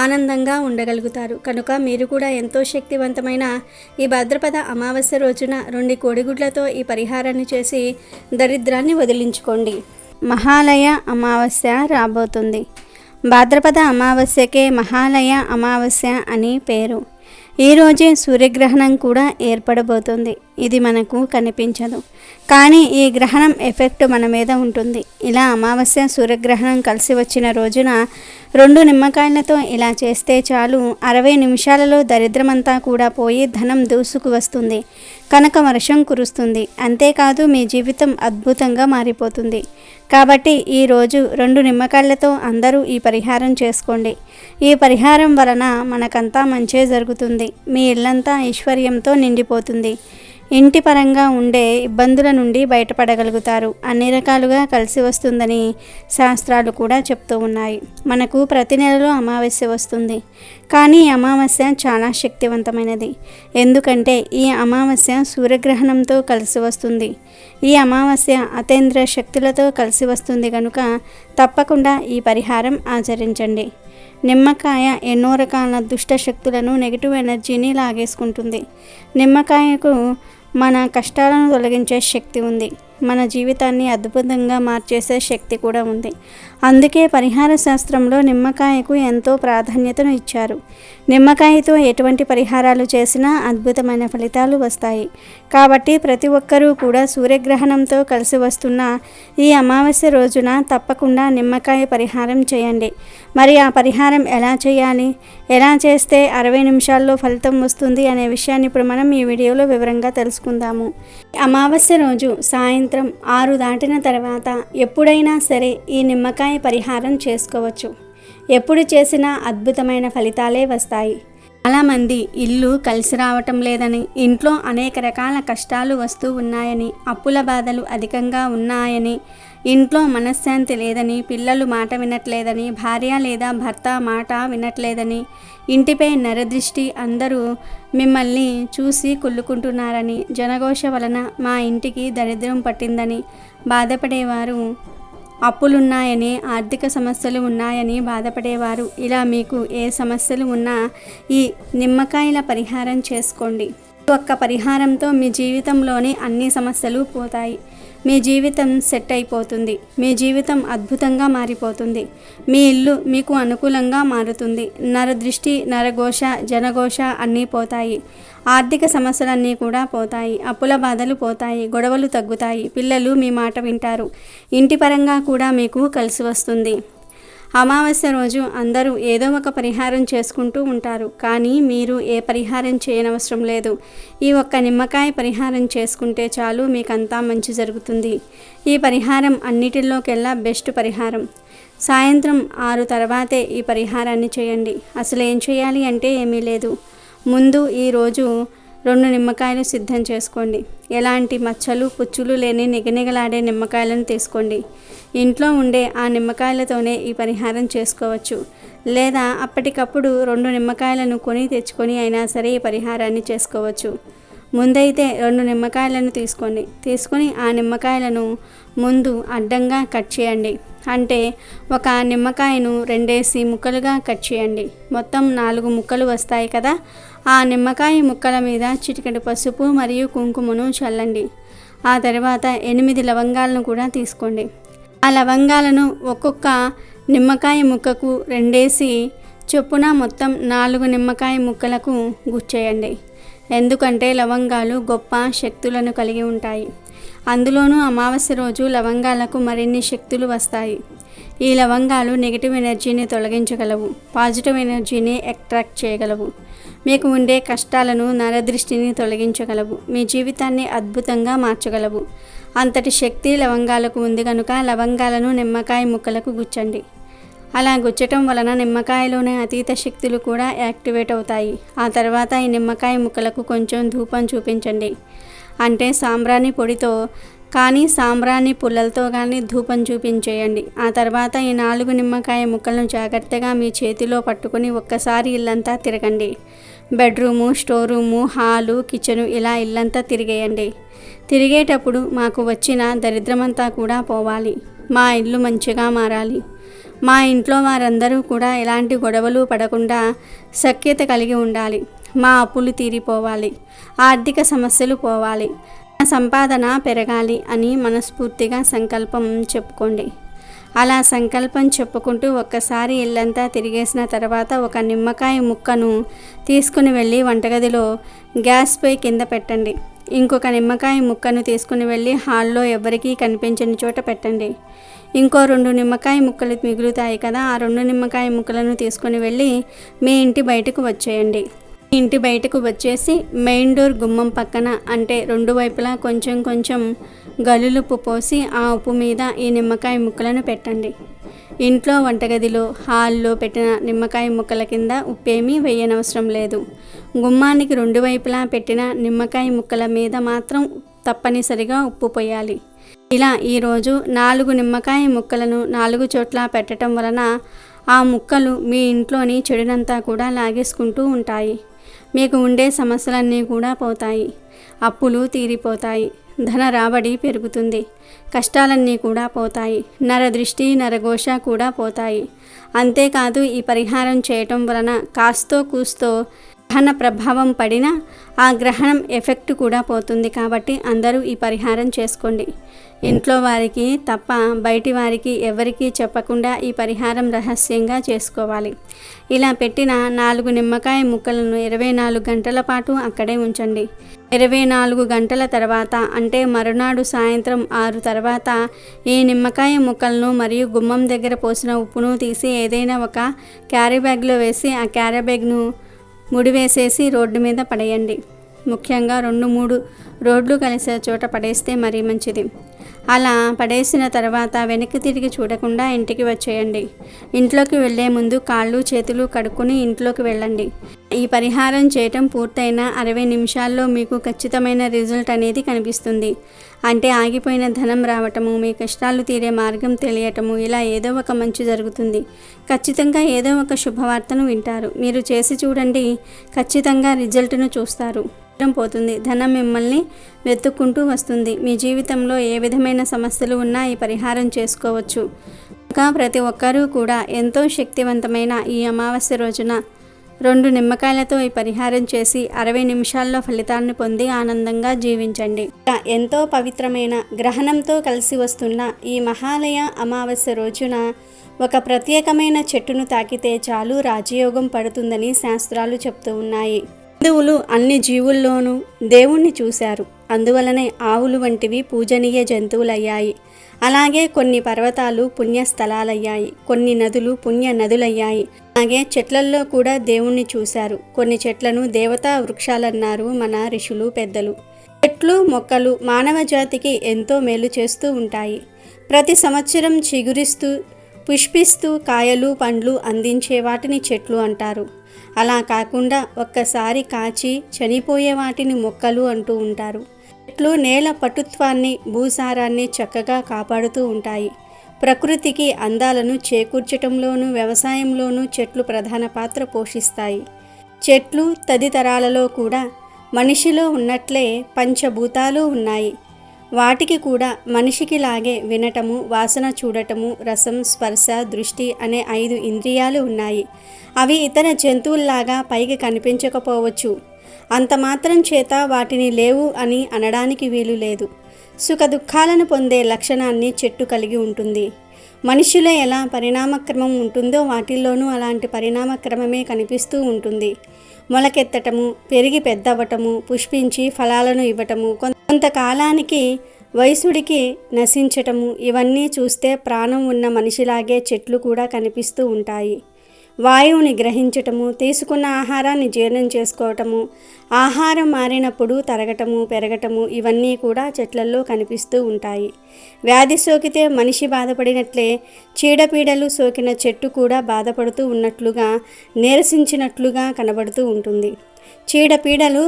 ఆనందంగా ఉండగలుగుతారు. కనుక మీరు కూడా ఎంతో శక్తివంతమైన ఈ భాద్రపద అమావాస్య రోజున 2 కోడిగుడ్లతో ఈ పరిహారాన్ని చేసి దరిద్రాన్ని వదిలించుకోండి. మహాలయ అమావాస్య రాబోతుంది. భాద్రపద అమావాస్యకే మహాలయ అమావాస్య అని పేరు. ఈరోజే సూర్యగ్రహణం కూడా ఏర్పడబోతుంది. ఇది మనకు కనిపించదు, కానీ ఈ గ్రహణం ఎఫెక్ట్ మన మీద ఉంటుంది. ఇలా అమావాస్య సూర్యగ్రహణం కలిసి వచ్చిన రోజున 2 నిమ్మకాయలతో ఇలా చేస్తే చాలు, 60 నిమిషాలలో దరిద్రమంతా కూడా పోయి ధనం దూసుకు వస్తుంది, కనక వర్షం కురుస్తుంది. అంతేకాదు మీ జీవితం అద్భుతంగా మారిపోతుంది. కాబట్టి ఈరోజు 2 నిమ్మకాయలతో అందరూ ఈ పరిహారం చేసుకోండి. ఈ పరిహారం వలన మనకంతా మంచే జరుగుతుంది. మీ ఇల్లంతా ఐశ్వర్యంతో నిండిపోతుంది. ఇంటి పరంగా ఉండే ఇబ్బందుల నుండి బయటపడగలుగుతారు. అన్ని రకాలుగా కలిసి వస్తుందని శాస్త్రాలు కూడా చెప్తూ ఉన్నాయి. మనకు ప్రతి నెలలో అమావాస్య వస్తుంది, కానీ ఈ అమావాస్య చాలా శక్తివంతమైనది. ఎందుకంటే ఈ అమావాస్య సూర్యగ్రహణంతో కలిసి వస్తుంది. ఈ అమావాస్య అతీంద్ర శక్తులతో కలిసి వస్తుంది కనుక తప్పకుండా ఈ పరిహారం ఆచరించండి. నిమ్మకాయ ఎన్నో రకాల దుష్ట శక్తులను, నెగిటివ్ ఎనర్జీని లాగేసుకుంటుంది. నిమ్మకాయకు మన కష్టాలను తొలగించే శక్తి ఉంది. మన జీవితాన్ని అద్భుతంగా మార్చేసే శక్తి కూడా ఉంది. అందుకే పరిహార శాస్త్రంలో నిమ్మకాయకు ఎంతో ప్రాధాన్యతను ఇచ్చారు. నిమ్మకాయతో ఎటువంటి పరిహారాలు చేసినా అద్భుతమైన ఫలితాలు వస్తాయి. కాబట్టి ప్రతి ఒక్కరూ కూడా సూర్యగ్రహణంతో కలిసి వస్తున్న ఈ అమావాస్య రోజున తప్పకుండా నిమ్మకాయ పరిహారం చేయండి. మరి ఆ పరిహారం ఎలా చేయాలి, ఎలా చేస్తే 60 నిమిషాల్లో ఫలితం వస్తుంది అనే విషయాన్ని ఇప్పుడు మనం ఈ వీడియోలో వివరంగా తెలుసుకుందాము. అమావాస్య రోజు సాయంత్రం 6 దాటిన తర్వాత ఎప్పుడైనా సరే ఈ నిమ్మకాయ పరిహారం చేసుకోవచ్చు. ఎప్పుడు చేసినా అద్భుతమైన ఫలితాలే వస్తాయి. చాలామంది ఇల్లు కలిసి రావటం లేదని, ఇంట్లో అనేక రకాల కష్టాలు వస్తూ ఉన్నాయని, అప్పుల బాధలు అధికంగా ఉన్నాయని, ఇంట్లో మనశ్శాంతి లేదని, పిల్లలు మాట వినట్లేదని, భార్య లేదా భర్త మాట వినట్లేదని, ఇంటిపై నరదృష్టి, అందరూ మిమ్మల్ని చూసి కుళ్ళుకుంటున్నారని, జనఘోష వలన మా ఇంటికి దరిద్రం పట్టిందని బాధపడేవారు, అప్పులున్నాయని, ఆర్థిక సమస్యలు ఉన్నాయని బాధపడేవారు, ఇలా మీకు ఏ సమస్యలు ఉన్నా ఈ నిమ్మకాయల పరిహారం చేసుకోండి. ఒక్క పరిహారంతో మీ జీవితంలోని అన్ని సమస్యలు పోతాయి. మీ జీవితం సెట్ అయిపోతుంది. మీ జీవితం అద్భుతంగా మారిపోతుంది. మీ ఇల్లు మీకు అనుకూలంగా మారుతుంది. నరదృష్టి, నరఘోష, జనఘోష అన్నీ పోతాయి. ఆర్థిక సమస్యలన్నీ కూడా పోతాయి. అప్పుల బాధలు పోతాయి. గొడవలు తగ్గుతాయి. పిల్లలు మీ మాట వింటారు. ఇంటి పరంగా కూడా మీకు కలిసి వస్తుంది. అమావాస్య రోజు అందరూ ఏదో ఒక పరిహారం చేసుకుంటూ ఉంటారు, కానీ మీరు ఏ పరిహారం చేయనవసరం లేదు. ఈ ఒక్క నిమ్మకాయ పరిహారం చేసుకుంటే చాలు, మీకంతా మంచి జరుగుతుంది. ఈ పరిహారం అన్నిటిలోకెల్లా బెస్ట్ పరిహారం. సాయంత్రం 6 తర్వాతే ఈ పరిహారాన్ని చేయండి. అసలు ఏం చేయాలి అంటే ఏమీ లేదు. ముందు ఈరోజు 2 నిమ్మకాయలు సిద్ధం చేసుకోండి. ఎలాంటి మచ్చలు, పుచ్చులు లేని నిగనిగలాడే నిమ్మకాయలను తీసుకోండి. ఇంట్లో ఉండే ఆ నిమ్మకాయలతోనే ఈ పరిహారం చేసుకోవచ్చు. లేదా అప్పటికప్పుడు 2 నిమ్మకాయలను కొని తెచ్చుకొని అయినా సరే ఈ పరిహారాన్ని చేసుకోవచ్చు. ముందైతే 2 నిమ్మకాయలను తీసుకొని ఆ నిమ్మకాయలను ముందు అడ్డంగా కట్ చేయండి. అంటే ఒక నిమ్మకాయను 2 ముక్కలుగా కట్ చేయండి. మొత్తం 4 ముక్కలు వస్తాయి కదా. ఆ నిమ్మకాయ ముక్కల మీద చిటికెడు పసుపు మరియు కుంకుమను చల్లండి. ఆ తర్వాత 8 లవంగాలను కూడా తీసుకోండి. ఆ లవంగాలను ఒక్కొక్క నిమ్మకాయ ముక్కకు 2 చొప్పున మొత్తం 4 నిమ్మకాయ ముక్కలకు గుచ్చేయండి. ఎందుకంటే లవంగాలు గొప్ప శక్తులను కలిగి ఉంటాయి. అందులోనూ అమావాస్య రోజు లవంగాలకు మరిన్ని శక్తులు వస్తాయి. ఈ లవంగాలు నెగిటివ్ ఎనర్జీని తొలగించగలవు, పాజిటివ్ ఎనర్జీని అట్రాక్ట్ చేయగలవు, మీకు ఉండే కష్టాలను, నరదృష్టిని తొలగించగలవు, మీ జీవితాన్ని అద్భుతంగా మార్చగలవు. అంతటి శక్తి లవంగాలకు ఉంది కనుక లవంగాలను నిమ్మకాయ ముక్కలకు గుచ్చండి. అలా గుచ్చటం వలన నిమ్మకాయలోని అతీత శక్తులు కూడా యాక్టివేట్ అవుతాయి. ఆ తర్వాత ఈ నిమ్మకాయ ముక్కలకు కొంచెం ధూపం చూపించండి. అంటే సాంబ్రాణి పొడితో కానీ సాంబ్రాణి పుల్లలతో కానీ ధూపం చూపించేయండి. ఆ తర్వాత ఈ 4 నిమ్మకాయ ముక్కలను జాగ్రత్తగా మీ చేతిలో పట్టుకొని ఒక్కసారి ఇల్లంతా తిరగండి. Bedroom, store room, hall, kitchen ఇలా ఇల్లంతా తిరిగేయండి. తిరిగేటప్పుడు మాకు వచ్చిన దరిద్రమంతా కూడా పోవాలి, మా ఇల్లు మంచిగా మారాలి, మా ఇంట్లో వారందరూ కూడా ఎలాంటి గొడవలు పడకుండా సఖ్యత కలిగి ఉండాలి, మా అప్పులు తీరిపోవాలి, ఆర్థిక సమస్యలు పోవాలి, సంపాదన పెరగాలి అని మనస్ఫూర్తిగా సంకల్పం చెప్పుకోండి. అలా సంకల్పం చెప్పుకుంటూ ఒక్కసారి ఇల్లంతా తిరిగేసిన తర్వాత ఒక నిమ్మకాయ ముక్కను తీసుకుని వెళ్ళి వంటగదిలో గ్యాస్ పొయ్యి కింద పెట్టండి. ఇంకొక నిమ్మకాయ ముక్కను తీసుకుని వెళ్ళి హాల్లో ఎవరికీ కనిపించని చోట పెట్టండి. ఇంకో 2 నిమ్మకాయ ముక్కలు మిగులుతాయి కదా, ఆ 2 నిమ్మకాయ ముక్కలను తీసుకుని వెళ్ళి మీ ఇంటి బయటకు వచ్చేయండి. ఇంటి బయటకు వచ్చేసి మెయిన్ డోర్ గుమ్మం పక్కన, అంటే 2 వైపులా కొంచెం కొంచెం గల్లులుప్పు పోసి ఆ ఉప్పు మీద ఈ నిమ్మకాయ ముక్కలను పెట్టండి. ఇంట్లో వంటగదిలో హాల్లో పెట్టిన నిమ్మకాయ ముక్కల కింద ఉప్పేమీ వేయనవసరం లేదు. గుమ్మానికి 2 వైపులా పెట్టిన నిమ్మకాయ ముక్కల మీద మాత్రం తప్పనిసరిగా ఉప్పు పోయాలి. ఇలా ఈరోజు 4 నిమ్మకాయ ముక్కలను 4 చోట్ల పెట్టడం వలన ఆ ముక్కలు మీ ఇంట్లోని చెడునంతా కూడా లాగేసుకుంటూ ఉంటాయి. మీకు ఉండే సమస్యలన్నీ కూడా పోతాయి. అప్పులు తీరిపోతాయి. ధన రాబడి పెరుగుతుంది. కష్టాలన్నీ కూడా పోతాయి. నరదృష్టి నరఘోష కూడా పోతాయి. అంతేకాదు ఈ పరిహారం చేయటం వలన కాస్తో కూస్తో గ్రహణ ప్రభావం పడినా ఆ గ్రహణం ఎఫెక్ట్ కూడా పోతుంది. కాబట్టి అందరూ ఈ పరిహారం చేసుకోండి. ఇంట్లో వారికి తప్ప బయటి వారికి ఎవరికీ చెప్పకుండా ఈ పరిహారం రహస్యంగా చేసుకోవాలి. ఇలా పెట్టిన 4 నిమ్మకాయ ముక్కలను 24 గంటల పాటు అక్కడే ఉంచండి. 24 గంటల తర్వాత, అంటే మరునాడు సాయంత్రం 6 తర్వాత ఈ నిమ్మకాయ ముక్కలను మరియు గుమ్మం దగ్గర పోసిన ఉప్పును తీసి ఏదైనా ఒక క్యారీ బ్యాగ్లో వేసి ఆ క్యారీ బ్యాగ్ను ముడివేసేసి రోడ్డు మీద పడేయండి. ముఖ్యంగా 2-3 రోడ్లు కలిసే చోట పడేస్తే మరీ మంచిది. అలా పడేసిన తర్వాత వెనక్కి తిరిగి చూడకుండా ఇంటికి వచ్చేయండి. ఇంట్లోకి వెళ్ళే ముందు కాళ్ళు చేతులు కడుక్కొని ఇంట్లోకి వెళ్ళండి. ఈ పరిహారం చేయటం పూర్తయిన 60 నిమిషాల్లో మీకు ఖచ్చితమైన రిజల్ట్ అనేది కనిపిస్తుంది. అంటే ఆగిపోయిన ధనం రావటము, మీ కష్టాలు తీరే మార్గం తెలియటము, ఇలా ఏదో ఒక మంచి జరుగుతుంది. ఖచ్చితంగా ఏదో ఒక శుభవార్తను వింటారు. మీరు చేసి చూడండి, ఖచ్చితంగా రిజల్ట్ను చూస్తారు. పోతుంది. ధనం మిమ్మల్ని వెతుక్కుంటూ వస్తుంది. మీ జీవితంలో ఏ విధమైన సమస్యలు ఉన్నా ఈ పరిహారం చేసుకోవచ్చు. ఇంకా ప్రతి ఒక్కరూ కూడా ఎంతో శక్తివంతమైన ఈ అమావాస్య రోజున 2 నిమ్మకాయలతో ఈ పరిహారం చేసి 60 నిమిషాల్లో ఫలితాన్ని పొంది ఆనందంగా జీవించండి. ఎంతో పవిత్రమైన గ్రహణంతో కలిసి వస్తున్న ఈ మహాలయ అమావాస్య రోజున ఒక ప్రత్యేకమైన చెట్టును తాకితే చాలు రాజయోగం పడుతుందని శాస్త్రాలు చెప్తూ ఉన్నాయి. హిందువులు అన్ని జీవుల్లోనూ దేవుణ్ణి చూశారు. అందువలనే ఆవులు వంటివి పూజనీయ జంతువులయ్యాయి. అలాగే కొన్ని పర్వతాలు పుణ్యస్థలాలయ్యాయి. కొన్ని నదులు పుణ్య నదులయ్యాయి. అలాగే చెట్లల్లో కూడా దేవుణ్ణి చూశారు. కొన్ని చెట్లను దేవతా వృక్షాలన్నారు మన ఋషులు పెద్దలు. చెట్లు మొక్కలు మానవ జాతికి ఎంతో మేలు చేస్తూ ఉంటాయి. ప్రతి సంవత్సరం చిగురిస్తూ పుష్పిస్తూ కాయలు పండ్లు అందించే వాటిని చెట్లు అంటారు. అలా కాకుండా ఒక్కసారి కాచి చనిపోయే వాటిని మొక్కలు అంటూ ఉంటారు. చెట్లు నేల పటుత్వాన్ని భూసారాన్ని చక్కగా కాపాడుతూ ఉంటాయి. ప్రకృతికి అందాలను చేకూర్చటంలోనూ వ్యవసాయంలోనూ చెట్లు ప్రధాన పాత్ర పోషిస్తాయి. చెట్లు తదితరాలలో కూడా మనిషిలో ఉన్నట్లే పంచభూతాలు ఉన్నాయి. వాటికి కూడా మనిషికి లాగే వినటము, వాసన చూడటము, రసం, స్పర్శ, దృష్టి అనే 5 ఇంద్రియాలు ఉన్నాయి. అవి ఇతర జంతువుల్లాగా పైకి కనిపించకపోవచ్చు. అంత మాత్రం చేత వాటిని లేవు అని అనడానికి వీలు లేదు. సుఖ దుఃఖాలను పొందే లక్షణాన్ని చెట్టు కలిగి ఉంటుంది. మనిషిలో ఎలా పరిణామక్రమం ఉంటుందో వాటిల్లోనూ అలాంటి పరిణామక్రమమే కనిపిస్తూ ఉంటుంది. మొలకెత్తటము, పెరిగి పెద్దవటము, పుష్పించి ఫలాలను ఇవ్వటము, కొంతకాలానికి వయసుడికి నశించటము, ఇవన్నీ చూస్తే ప్రాణం ఉన్న మనిషిలాగే చెట్లు కూడా కనిపిస్తూ ఉంటాయి. వాయువుని గ్రహించటము, తీసుకున్న ఆహారాన్ని జీర్ణం చేసుకోవటము, ఆహారం మారినప్పుడు తరగటము పెరగటము, ఇవన్నీ కూడా చెట్లల్లో కనిపిస్తూ ఉంటాయి. వ్యాధి సోకితే మనిషి బాధపడినట్లే చీడపీడలు సోకిన చెట్టు కూడా బాధపడుతూ ఉన్నట్లుగా, నీరసించినట్లుగా కనబడుతూ ఉంటుంది. చీడపీడలు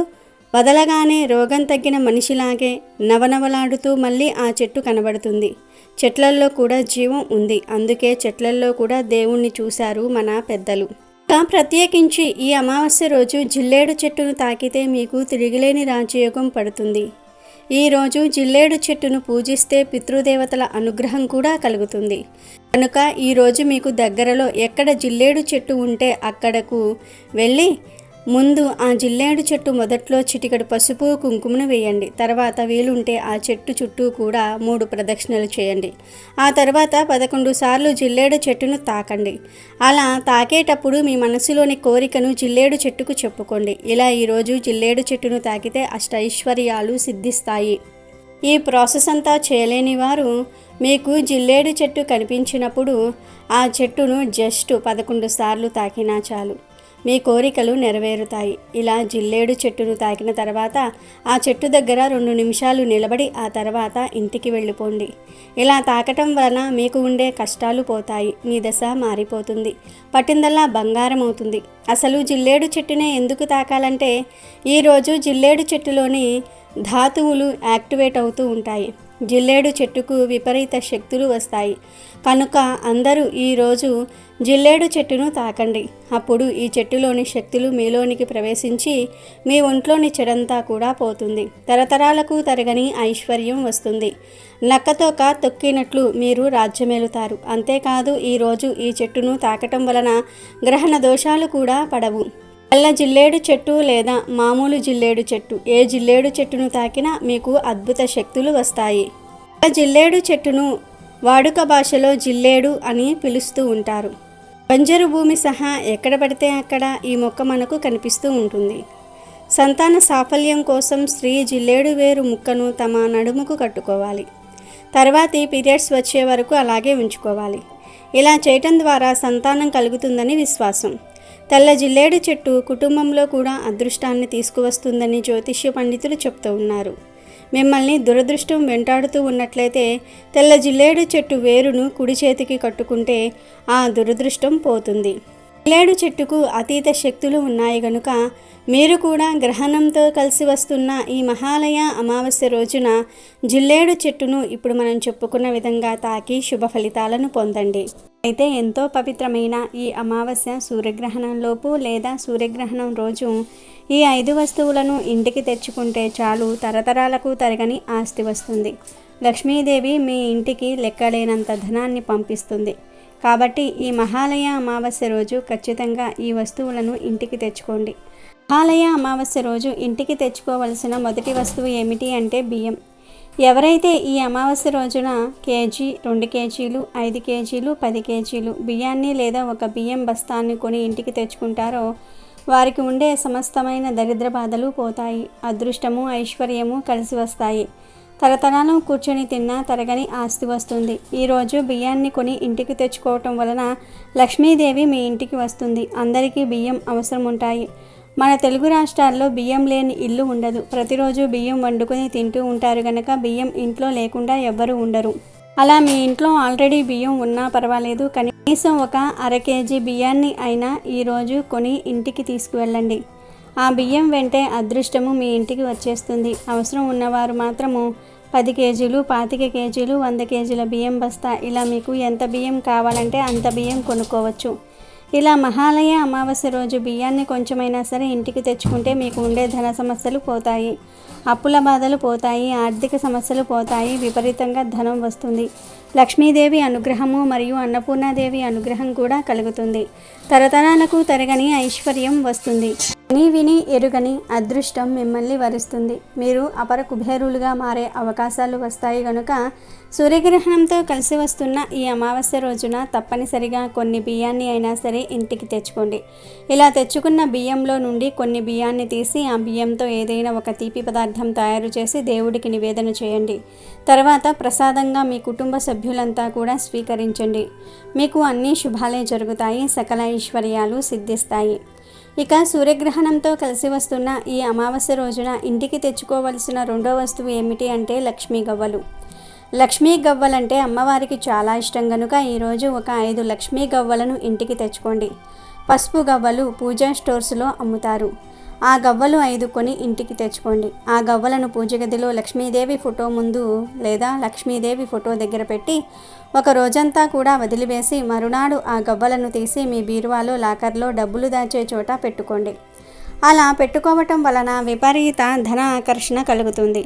వదలగానే రోగం తగ్గిన మనిషిలాగే నవనవలాడుతూ మళ్ళీ ఆ చెట్టు కనబడుతుంది. చెట్లల్లో కూడా జీవం ఉంది. అందుకే చెట్లల్లో కూడా దేవుణ్ణి చూశారు మన పెద్దలు. ప్రత్యేకించి ఈ అమావాస్య రోజు జిల్లేడు చెట్టును తాకితే మీకు తిరిగిలేని రాజయోగం పడుతుంది. ఈరోజు జిల్లేడు చెట్టును పూజిస్తే పితృదేవతల అనుగ్రహం కూడా కలుగుతుంది. కనుక ఈరోజు మీకు దగ్గరలో ఎక్కడ జిల్లేడు చెట్టు ఉంటే అక్కడకు వెళ్ళి ముందు ఆ జిల్లేడు చెట్టు మొదట్లో చిటికెడు పసుపు కుంకుమను వేయండి. తర్వాత వీలుంటే ఆ చెట్టు చుట్టూ కూడా 3 ప్రదక్షిణలు చేయండి. ఆ తర్వాత 11 సార్లు జిల్లేడు చెట్టును తాకండి. అలా తాకేటప్పుడు మీ మనసులోని కోరికను జిల్లేడు చెట్టుకు చెప్పుకోండి. ఇలా ఈరోజు జిల్లేడు చెట్టును తాకితే అష్టైశ్వర్యాలు సిద్ధిస్తాయి. ఈ ప్రాసెస్ అంతా చేయలేని వారు మీకు జిల్లేడు చెట్టు కనిపించినప్పుడు ఆ చెట్టును జస్ట్ 11 సార్లు తాకినా చాలు, మీ కోరికలు నెరవేరుతాయి. ఇలా జిల్లేడు చెట్టును తాకిన తర్వాత ఆ చెట్టు దగ్గర 2 నిమిషాలు నిలబడి ఆ తర్వాత ఇంటికి వెళ్ళిపోండి. ఇలా తాకటం వలన మీకు ఉండే కష్టాలు పోతాయి, మీ దశ మారిపోతుంది, పట్టిందల్లా బంగారం అవుతుంది. అసలు జిల్లేడు చెట్టునే ఎందుకు తాకాలంటే ఈరోజు జిల్లేడు చెట్టులోని ధాతువులు యాక్టివేట్ అవుతూ ఉంటాయి. జిల్లేడు చెట్టుకు విపరీత శక్తులు వస్తాయి కనుక అందరూ ఈరోజు జిల్లేడు చెట్టును తాకండి. అప్పుడు ఈ చెట్టులోని శక్తులు మీలోనికి ప్రవేశించి మీ ఒంట్లోని చెడంతా కూడా పోతుంది. తరతరాలకు తరగని ఐశ్వర్యం వస్తుంది. నక్కతోక తొక్కినట్లు మీరు రాజ్యమేలుతారు. అంతేకాదు ఈరోజు ఈ చెట్టును తాకటం వలన గ్రహణ దోషాలు కూడా పడవు. తెల్ల జిల్లేడు చెట్టు లేదా మామూలు జిల్లేడు చెట్టు, ఏ జిల్లేడు చెట్టును తాకినా మీకు అద్భుత శక్తులు వస్తాయి. జిల్లేడు చెట్టును వాడుక భాషలో జిల్లేడు అని పిలుస్తూ ఉంటారు. బంజరు భూమి సహా ఎక్కడ పడితే అక్కడ ఈ మొక్క మనకు కనిపిస్తూ ఉంటుంది. సంతాన సాఫల్యం కోసం స్త్రీ జిల్లేడు వేరు ముక్కను తమ నడుముకు కట్టుకోవాలి. తర్వాతి పీరియడ్స్ వచ్చే వరకు అలాగే ఉంచుకోవాలి. ఇలా చేయటం ద్వారా సంతానం కలుగుతుందని విశ్వాసం. తెల్ల జిల్లేడు చెట్టు కుటుంబంలో కూడా అదృష్టాన్ని తీసుకువస్తుందని జ్యోతిష్య పండితులు చెప్తూ ఉన్నారు. మిమ్మల్ని దురదృష్టం వెంటాడుతూ ఉన్నట్లయితే తెల్ల జిల్లేడు చెట్టు వేరును కుడి చేతికి కట్టుకుంటే ఆ దురదృష్టం పోతుంది. జిల్లేడు చెట్టుకు అతీత శక్తులు ఉన్నాయి కనుక మీరు కూడా గ్రహణంతో కలిసి వస్తున్న ఈ మహాలయ అమావాస్య రోజున జిల్లేడు చెట్టును ఇప్పుడు మనం చెప్పుకున్న విధంగా తాకి శుభ ఫలితాలను పొందండి. అయితే ఎంతో పవిత్రమైన ఈ అమావాస్య సూర్యగ్రహణంలోపు లేదా సూర్యగ్రహణం రోజు ఈ 5 వస్తువులను ఇంటికి తెచ్చుకుంటే చాలు, తరతరాలకు తరగని ఆస్తి వస్తుంది. లక్ష్మీదేవి మీ ఇంటికి లెక్కలేనంత ధనాన్ని పంపిస్తుంది. కాబట్టి ఈ మహాలయ అమావాస్య రోజు ఖచ్చితంగా ఈ వస్తువులను ఇంటికి తెచ్చుకోండి. మహాలయ అమావాస్య రోజు ఇంటికి తెచ్చుకోవలసిన మొదటి వస్తువు ఏమిటి అంటే బియ్యం. ఎవరైతే ఈ అమావాస్య రోజున కేజీ, 2 కేజీలు, 5 కేజీలు, 10 కేజీలు బియ్యాన్ని లేదా ఒక బియ్యం బస్తాన్ని కొని ఇంటికి తెచ్చుకుంటారో వారికి ఉండే సమస్తమైన దరిద్ర బాధలు పోతాయి. అదృష్టము, ఐశ్వర్యము కలిసి వస్తాయి. తరతరాలు కూర్చొని తిన్నా తరగని ఆస్తి వస్తుంది. ఈరోజు బియ్యాన్ని కొని ఇంటికి తెచ్చుకోవటం వలన లక్ష్మీదేవి మీ ఇంటికి వస్తుంది. అందరికీ బియ్యం అవసరం ఉంటాయి. మన తెలుగు రాష్ట్రాల్లో బియ్యం లేని ఇల్లు ఉండదు. ప్రతిరోజు బియ్యం వండుకొని తింటూ ఉంటారు కనుక బియ్యం ఇంట్లో లేకుండా ఎవ్వరూ ఉండరు. అలా మీ ఇంట్లో ఆల్రెడీ బియ్యం ఉన్నా పర్వాలేదు, కనీసం ఒక 1/2 కేజీ బియ్యాన్ని అయినా ఈరోజు కొని ఇంటికి తీసుకువెళ్ళండి. ఆ బియ్యం వెంటే అదృష్టము మీ ఇంటికి వచ్చేస్తుంది. అవసరం ఉన్నవారు మాత్రము 10 కేజీలు, 25 కేజీలు, 100 కేజీల బియ్యం బస్తా, ఇలా మీకు ఎంత బియ్యం కావాలంటే అంత బియ్యం కొనుక్కోవచ్చు. ఇలా మహాలయ అమావాస్య రోజు బియ్యాన్ని కొంచెమైనా సరే ఇంటికి తెచ్చుకుంటే మీకు ఉండే ధన సమస్యలు పోతాయి, అప్పుల బాధలు పోతాయి, ఆర్థిక సమస్యలు పోతాయి, విపరీతంగా ధనం వస్తుంది. లక్ష్మీదేవి అనుగ్రహము మరియు అన్నపూర్ణాదేవి అనుగ్రహం కూడా కలుగుతుంది. తరతరాలకు తరగని ఐశ్వర్యం వస్తుంది. విని ఎరుగని అదృష్టం మిమ్మల్ని వరిస్తుంది. మీరు అపర కుబేరులుగా మారే అవకాశాలు వస్తాయి కనుక సూర్యగ్రహణంతో కలిసి వస్తున్న ఈ అమావాస్య రోజున తప్పనిసరిగా కొన్ని బియ్యాన్ని అయినా సరే ఇంటికి తెచ్చుకోండి. ఇలా తెచ్చుకున్న బియ్యంలో నుండి కొన్ని బియ్యాన్ని తీసి ఆ బియ్యంతో ఏదైనా ఒక తీపి పదార్థం తయారు చేసి దేవుడికి నివేదన చేయండి. తర్వాత ప్రసాదంగా మీ కుటుంబ సభ్యులంతా కూడా స్వీకరించండి. మీకు అన్ని శుభాలే జరుగుతాయి, సకల ఐశ్వర్యాలు సిద్ధిస్తాయి. ఇక సూర్యగ్రహణంతో కలిసి వస్తున్న ఈ అమావాస్య రోజున ఇంటికి తెచ్చుకోవలసిన రెండో వస్తువు ఏమిటి అంటే లక్ష్మీ గవ్వలు. లక్ష్మీ గవ్వలంటే అమ్మవారికి చాలా ఇష్టం కనుక ఈరోజు ఒక 5 లక్ష్మీ గవ్వలను ఇంటికి తెచ్చుకోండి. పసుపు గవ్వలు పూజా స్టోర్స్లో అమ్ముతారు. ఆ గవ్వలు 5 కొని ఇంటికి తెచ్చుకోండి. ఆ గవ్వలను పూజ గదిలో లక్ష్మీదేవి ఫోటో ముందు లేదా లక్ష్మీదేవి ఫోటో దగ్గర పెట్టి ఒక రోజంతా కూడా వదిలివేసి మరునాడు ఆ గవ్వలను తీసి మీ బీరువాలో లాకర్లో డబ్బులు దాచే చోట పెట్టుకోండి. అలా పెట్టుకోవటం వలన విపరీత ధన ఆకర్షణ కలుగుతుంది.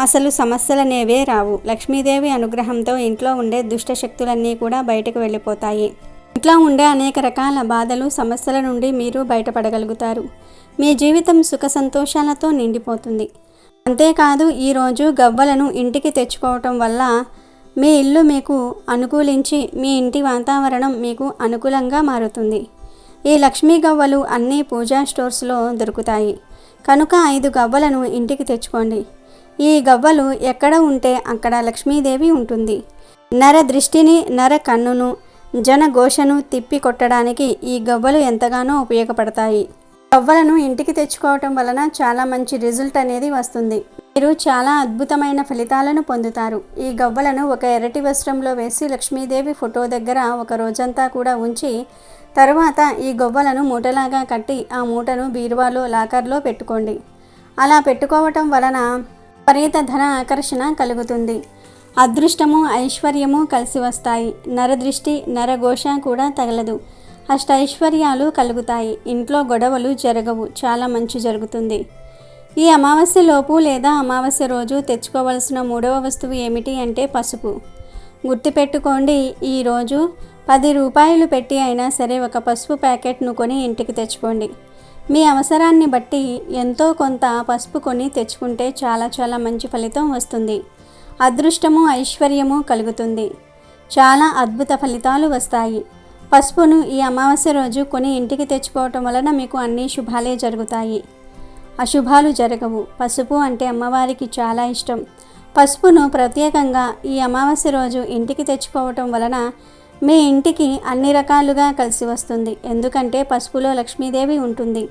అసలు సమస్యలనేవే రావు. లక్ష్మీదేవి అనుగ్రహంతో ఇంట్లో ఉండే దుష్ట శక్తులన్నీ కూడా బయటకు వెళ్ళిపోతాయి. ఇంట్లో ఉండే అనేక రకాల బాధలు, సమస్యల నుండి మీరు బయటపడగలుగుతారు. మీ జీవితం సుఖ సంతోషాలతో నిండిపోతుంది. అంతేకాదు ఈరోజు గవ్వలను ఇంటికి తెచ్చుకోవటం వల్ల మీ ఇల్లు మీకు అనుకూలించి మీ ఇంటి వాతావరణం మీకు అనుకూలంగా మారుతుంది. ఈ లక్ష్మీ గవ్వలు అన్ని పూజా స్టోర్స్లో దొరుకుతాయి కనుక 5 గవ్వలను ఇంటికి తెచ్చుకోండి. ఈ గవ్వలు ఎక్కడ ఉంటే అక్కడ లక్ష్మీదేవి ఉంటుంది. నర దృష్టిని, నర కన్నును, జనఘోషను తిప్పి కొట్టడానికి ఈ గవ్వలు ఎంతగానో ఉపయోగపడతాయి. గవ్వలను ఇంటికి తెచ్చుకోవటం వలన చాలా మంచి రిజల్ట్ అనేది వస్తుంది. మీరు చాలా అద్భుతమైన ఫలితాలను పొందుతారు. ఈ గవ్వలను ఒక ఎర్రటి వస్త్రంలో వేసి లక్ష్మీదేవి ఫోటో దగ్గర ఒక రోజంతా కూడా ఉంచి తరువాత ఈ గవ్వలను మూటలాగా కట్టి ఆ మూటను బీరువాలో లాకర్లో పెట్టుకోండి. అలా పెట్టుకోవటం వలన విపరీత ధన ఆకర్షణ కలుగుతుంది. అదృష్టము, ఐశ్వర్యము కలిసి వస్తాయి. నరదృష్టి, నరఘోష కూడా తగలదు. అష్టైశ్వర్యాలు కలుగుతాయి. ఇంట్లో గొడవలు జరగవు. చాలా మంచి జరుగుతుంది. ఈ అమావాస్యలోపు లేదా అమావాస్య రోజు తెచ్చుకోవలసిన 3వ వస్తువు ఏమిటి అంటే పసుపు. గుర్తుపెట్టుకోండి, ఈరోజు 10 రూపాయలు పెట్టి అయినా సరే ఒక పసుపు ప్యాకెట్ను కొని ఇంటికి తెచ్చుకోండి. మీ అవసరాన్ని బట్టి ఎంతో కొంత పసుపు కొని తెచ్చుకుంటే చాలా మంచి ఫలితం వస్తుంది. అదృష్టము, ఐశ్వర్యము కలుగుతుంది. చాలా అద్భుత ఫలితాలు వస్తాయి. పసుపును ఈ అమావాస్య రోజు కొని ఇంటికి తెచ్చుకోవటం వలన మీకు అన్ని శుభాలే జరుగుతాయి. అశుభాలు జరగవు. పసుపు అంటే అమ్మవారికి చాలా ఇష్టం. పసుపును ప్రత్యేకంగా ఈ అమావాస్య రోజు ఇంటికి తెచ్చుకోవటం వలన మీ ఇంటికి అన్ని రకాలుగా కలిసి వస్తుంది. ఎందుకంటే పసుపులో లక్ష్మీదేవి ఉంటుంది.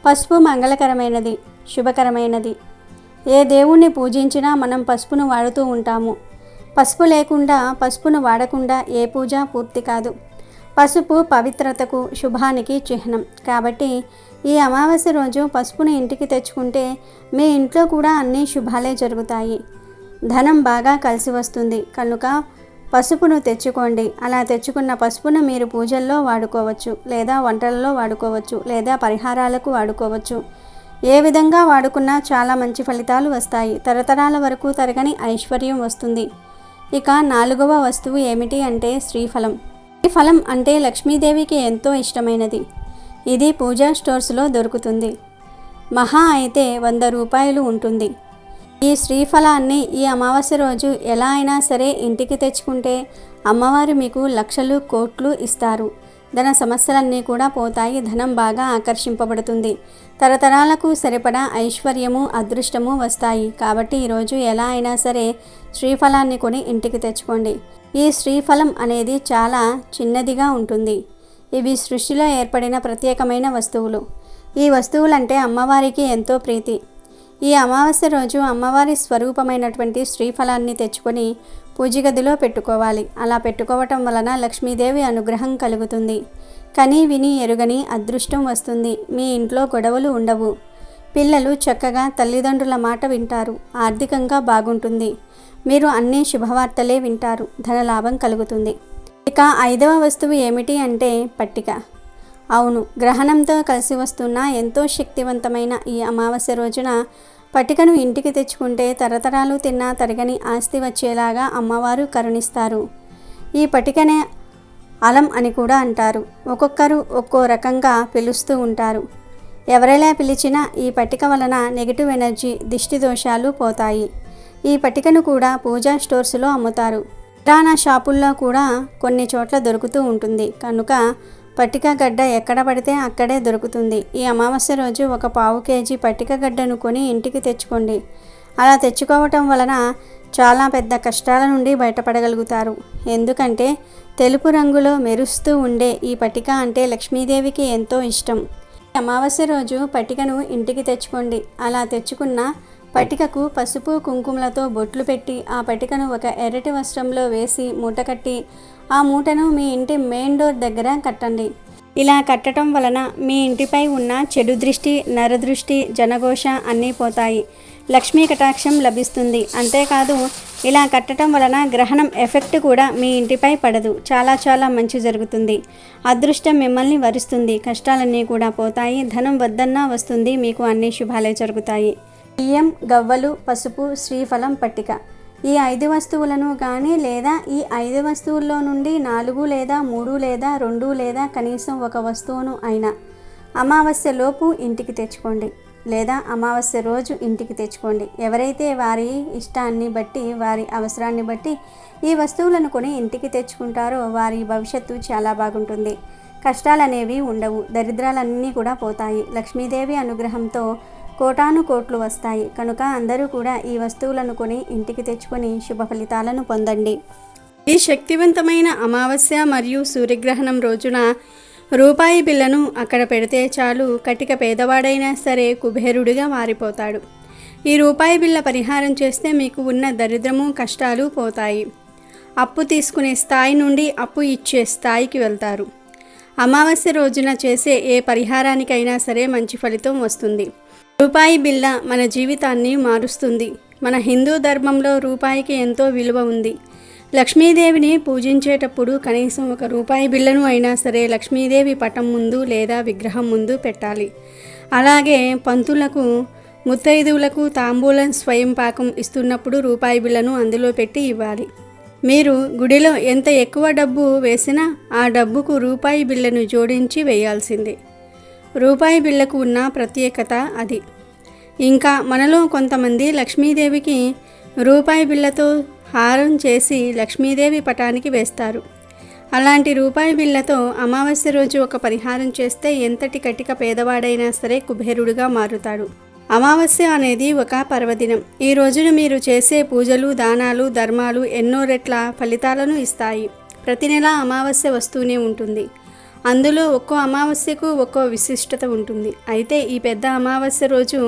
పసుపు మంగళకరమైనది, శుభకరమైనది. ఏ దేవుణ్ణి పూజించినా మనం పసుపును వాడుతూ ఉంటాము. పసుపు లేకుండా, పసుపును వాడకుండా ఏ పూజ పూర్తి కాదు. పసుపు పవిత్రతకు, శుభానికి చిహ్నం. కాబట్టి ఈ అమావాస్య రోజు పసుపును ఇంటికి తెచ్చుకుంటే మీ ఇంట్లో కూడా అన్ని శుభాలే జరుగుతాయి. ధనం బాగా కలిసి వస్తుంది కనుక పసుపును తెచ్చుకోండి. అలా తెచ్చుకున్న పసుపును మీరు పూజల్లో వాడుకోవచ్చు, లేదా వంటలలో వాడుకోవచ్చు, లేదా పరిహారాలకు వాడుకోవచ్చు. ఏ విధంగా వాడుకున్నా చాలా మంచి ఫలితాలు వస్తాయి. తరతరాల వరకు తరగని ఐశ్వర్యం వస్తుంది. ఇక 4వ వస్తువు ఏమిటి అంటే శ్రీఫలం. ఈ ఫలం అంటే లక్ష్మీదేవికి ఎంతో ఇష్టమైనది. ఇది పూజా స్టోర్స్లో దొరుకుతుంది. మహా అయితే 100 రూపాయలు ఉంటుంది. ఈ శ్రీఫలాన్ని ఈ అమావాస్య రోజు ఎలా అయినా సరే ఇంటికి తెచ్చుకుంటే అమ్మవారు మీకు లక్షలు, కోట్లు ఇస్తారు. ధన సమస్యలన్నీ కూడా పోతాయి. ధనం బాగా ఆకర్షింపబడుతుంది. తరతరాలకు సరిపడా ఐశ్వర్యము, అదృష్టము వస్తాయి. కాబట్టి ఈరోజు ఎలా అయినా సరే శ్రీఫలాన్ని కొని ఇంటికి తెచ్చుకోండి. ఈ శ్రీఫలం అనేది చాలా చిన్నదిగా ఉంటుంది. ఇవి సృష్టిలో ఏర్పడిన ప్రత్యేకమైన వస్తువులు. ఈ వస్తువులంటే అమ్మవారికి ఎంతో ప్రీతి. ఈ అమావాస్య రోజు అమ్మవారి స్వరూపమైనటువంటి శ్రీఫలాన్ని తెచ్చుకొని పూజగదిలో పెట్టుకోవాలి. అలా పెట్టుకోవటం వలన లక్ష్మీదేవి అనుగ్రహం కలుగుతుంది. కని విని ఎరుగని అదృష్టం వస్తుంది. మీ ఇంట్లో గొడవలు ఉండవు. పిల్లలు చక్కగా తల్లిదండ్రుల మాట వింటారు. ఆర్థికంగా బాగుంటుంది. మీరు అన్ని శుభవార్తలే వింటారు. ధనలాభం కలుగుతుంది. ఇక 5వ వస్తువు ఏమిటి అంటే పట్టిక. అవును, గ్రహణంతో కలిసి వస్తున్న ఎంతో శక్తివంతమైన ఈ అమావాస్య రోజున పట్టికను ఇంటికి తెచ్చుకుంటే తరతరాలు తిన్నా తరగని ఆస్తి వచ్చేలాగా అమ్మవారు కరుణిస్తారు. ఈ పట్టికనే అలం అని కూడా అంటారు. ఒక్కొక్కరు ఒక్కో రకంగా పిలుస్తూ ఉంటారు. ఎవరెలా పిలిచినా ఈ పట్టిక వలన నెగిటివ్ ఎనర్జీ, దిష్టి దోషాలు పోతాయి. ఈ పట్టికను కూడా పూజా స్టోర్స్లో అమ్ముతారు. కిరాణా షాపుల్లో కూడా కొన్ని చోట్ల దొరుకుతూ ఉంటుంది. కనుక పట్టిక గడ్డ ఎక్కడ పడితే అక్కడే దొరుకుతుంది. ఈ అమావాస్య రోజు ఒక 1/4 కేజీ పట్టిక గడ్డను కొని ఇంటికి తెచ్చుకోండి. అలా తెచ్చుకోవటం వలన చాలా పెద్ద కష్టాల నుండి బయటపడగలుగుతారు. ఎందుకంటే తెలుపు రంగులో మెరుస్తూ ఉండే ఈ పట్టిక అంటే లక్ష్మీదేవికి ఎంతో ఇష్టం. అమావాస్య రోజు పట్టికను ఇంటికి తెచ్చుకోండి. అలా తెచ్చుకున్న పట్టికకు పసుపు, కుంకుమలతో బొట్లు పెట్టి ఆ పట్టికను ఒక ఎర్రటి వస్త్రంలో వేసి మూట కట్టి ఆ మూటను మీ ఇంటి మెయిన్ డోర్ దగ్గర కట్టండి. ఇలా కట్టడం వలన మీ ఇంటిపై ఉన్న చెడు దృష్టి, నరదృష్టి, జనఘోష అన్నీ పోతాయి. లక్ష్మీ కటాక్షం లభిస్తుంది. అంతేకాదు ఇలా కట్టడం వలన గ్రహణం ఎఫెక్ట్ కూడా మీ ఇంటిపై పడదు. చాలా మంచి జరుగుతుంది. అదృష్టం మిమ్మల్ని వరిస్తుంది. కష్టాలన్నీ కూడా పోతాయి. ధనం వద్దన్నా వస్తుంది. మీకు అన్ని శుభాలే జరుగుతాయి. బియ్యం, గవ్వలు, పసుపు, శ్రీఫలం, పట్టిక ఈ 5 వస్తువులను కానీ లేదా ఈ 5 వస్తువుల్లో నుండి 4 లేదా 3 లేదా 2 లేదా కనీసం ఒక వస్తువును అయినా అమావాస్యలోపు ఇంటికి తెచ్చుకోండి లేదా అమావాస్య రోజు ఇంటికి తెచ్చుకోండి. ఎవరైతే వారి ఇష్టాన్ని బట్టి వారి అవసరాన్ని బట్టి ఈ వస్తువులను కొని ఇంటికి తెచ్చుకుంటారో వారి భవిష్యత్తు చాలా బాగుంటుంది. కష్టాలు అనేవి ఉండవు, దరిద్రాలన్నీ కూడా పోతాయి. లక్ష్మీదేవి అనుగ్రహంతో కోటాను కోట్లు వస్తాయి. కనుక అందరూ కూడా ఈ వస్తువులను కొని ఇంటికి తెచ్చుకొని శుభ ఫలితాలను పొందండి. ఈ శక్తివంతమైన అమావాస్య మరియు సూర్యగ్రహణం రోజున రూపాయి బిళ్ళను అక్కడ పెడితే చాలు, కటిక పేదవాడైనా సరే కుబేరుడిగా మారిపోతాడు. ఈ రూపాయి బిళ్ళ పరిహారం చేస్తే మీకు ఉన్న దరిద్రము కష్టాలు పోతాయి. అప్పు తీసుకునే స్థాయి నుండి అప్పు ఇచ్చే స్థాయికి వెళ్తారు. అమావాస్య రోజున చేసే ఏ పరిహారానికైనా సరే మంచి ఫలితం వస్తుంది. రూపాయి బిళ్ళ మన జీవితాన్ని మారుస్తుంది. మన హిందూ ధర్మంలో రూపాయికి ఎంతో విలువ ఉంది. లక్ష్మీదేవిని పూజించేటప్పుడు కనీసం ఒక రూపాయి బిళ్ళను అయినా సరే లక్ష్మీదేవి పటం ముందు లేదా విగ్రహం ముందు పెట్టాలి. అలాగే పంతులకు ముత్తైదువులకు తాంబూలం స్వయం పాకం ఇస్తున్నప్పుడు రూపాయి బిళ్ళను అందులో పెట్టి ఇవ్వాలి. మీరు గుడిలో ఎంత ఎక్కువ డబ్బు వేసినా ఆ డబ్బుకు రూపాయి బిళ్ళను జోడించి వేయాల్సిందే. రూపాయి బిళ్ళకు ఉన్న ప్రత్యేకత అది. ఇంకా మనలో కొంతమంది లక్ష్మీదేవికి రూపాయి బిళ్ళతో హారం చేసి లక్ష్మీదేవి పటానికి వేస్తారు. అలాంటి రూపాయి బిళ్ళతో అమావాస్య రోజు ఒక పరిహారం చేస్తే ఎంతటి కటిక పేదవాడైనా సరే కుబేరుడుగా మారుతాడు. అమావాస్య అనేది ఒక పర్వదినం. ఈ రోజున మీరు చేసే పూజలు, దానాలు, ధర్మాలు ఎన్నో రెట్ల ఫలితాలను ఇస్తాయి. ప్రతి నెల అమావాస్య వస్తూనే ఉంటుంది. అందులో ఒక్కో అమావాస్యకు ఒక్కో విశిష్టత ఉంటుంది. అయితే ఈ పెద్ద అమావాస్య రోజు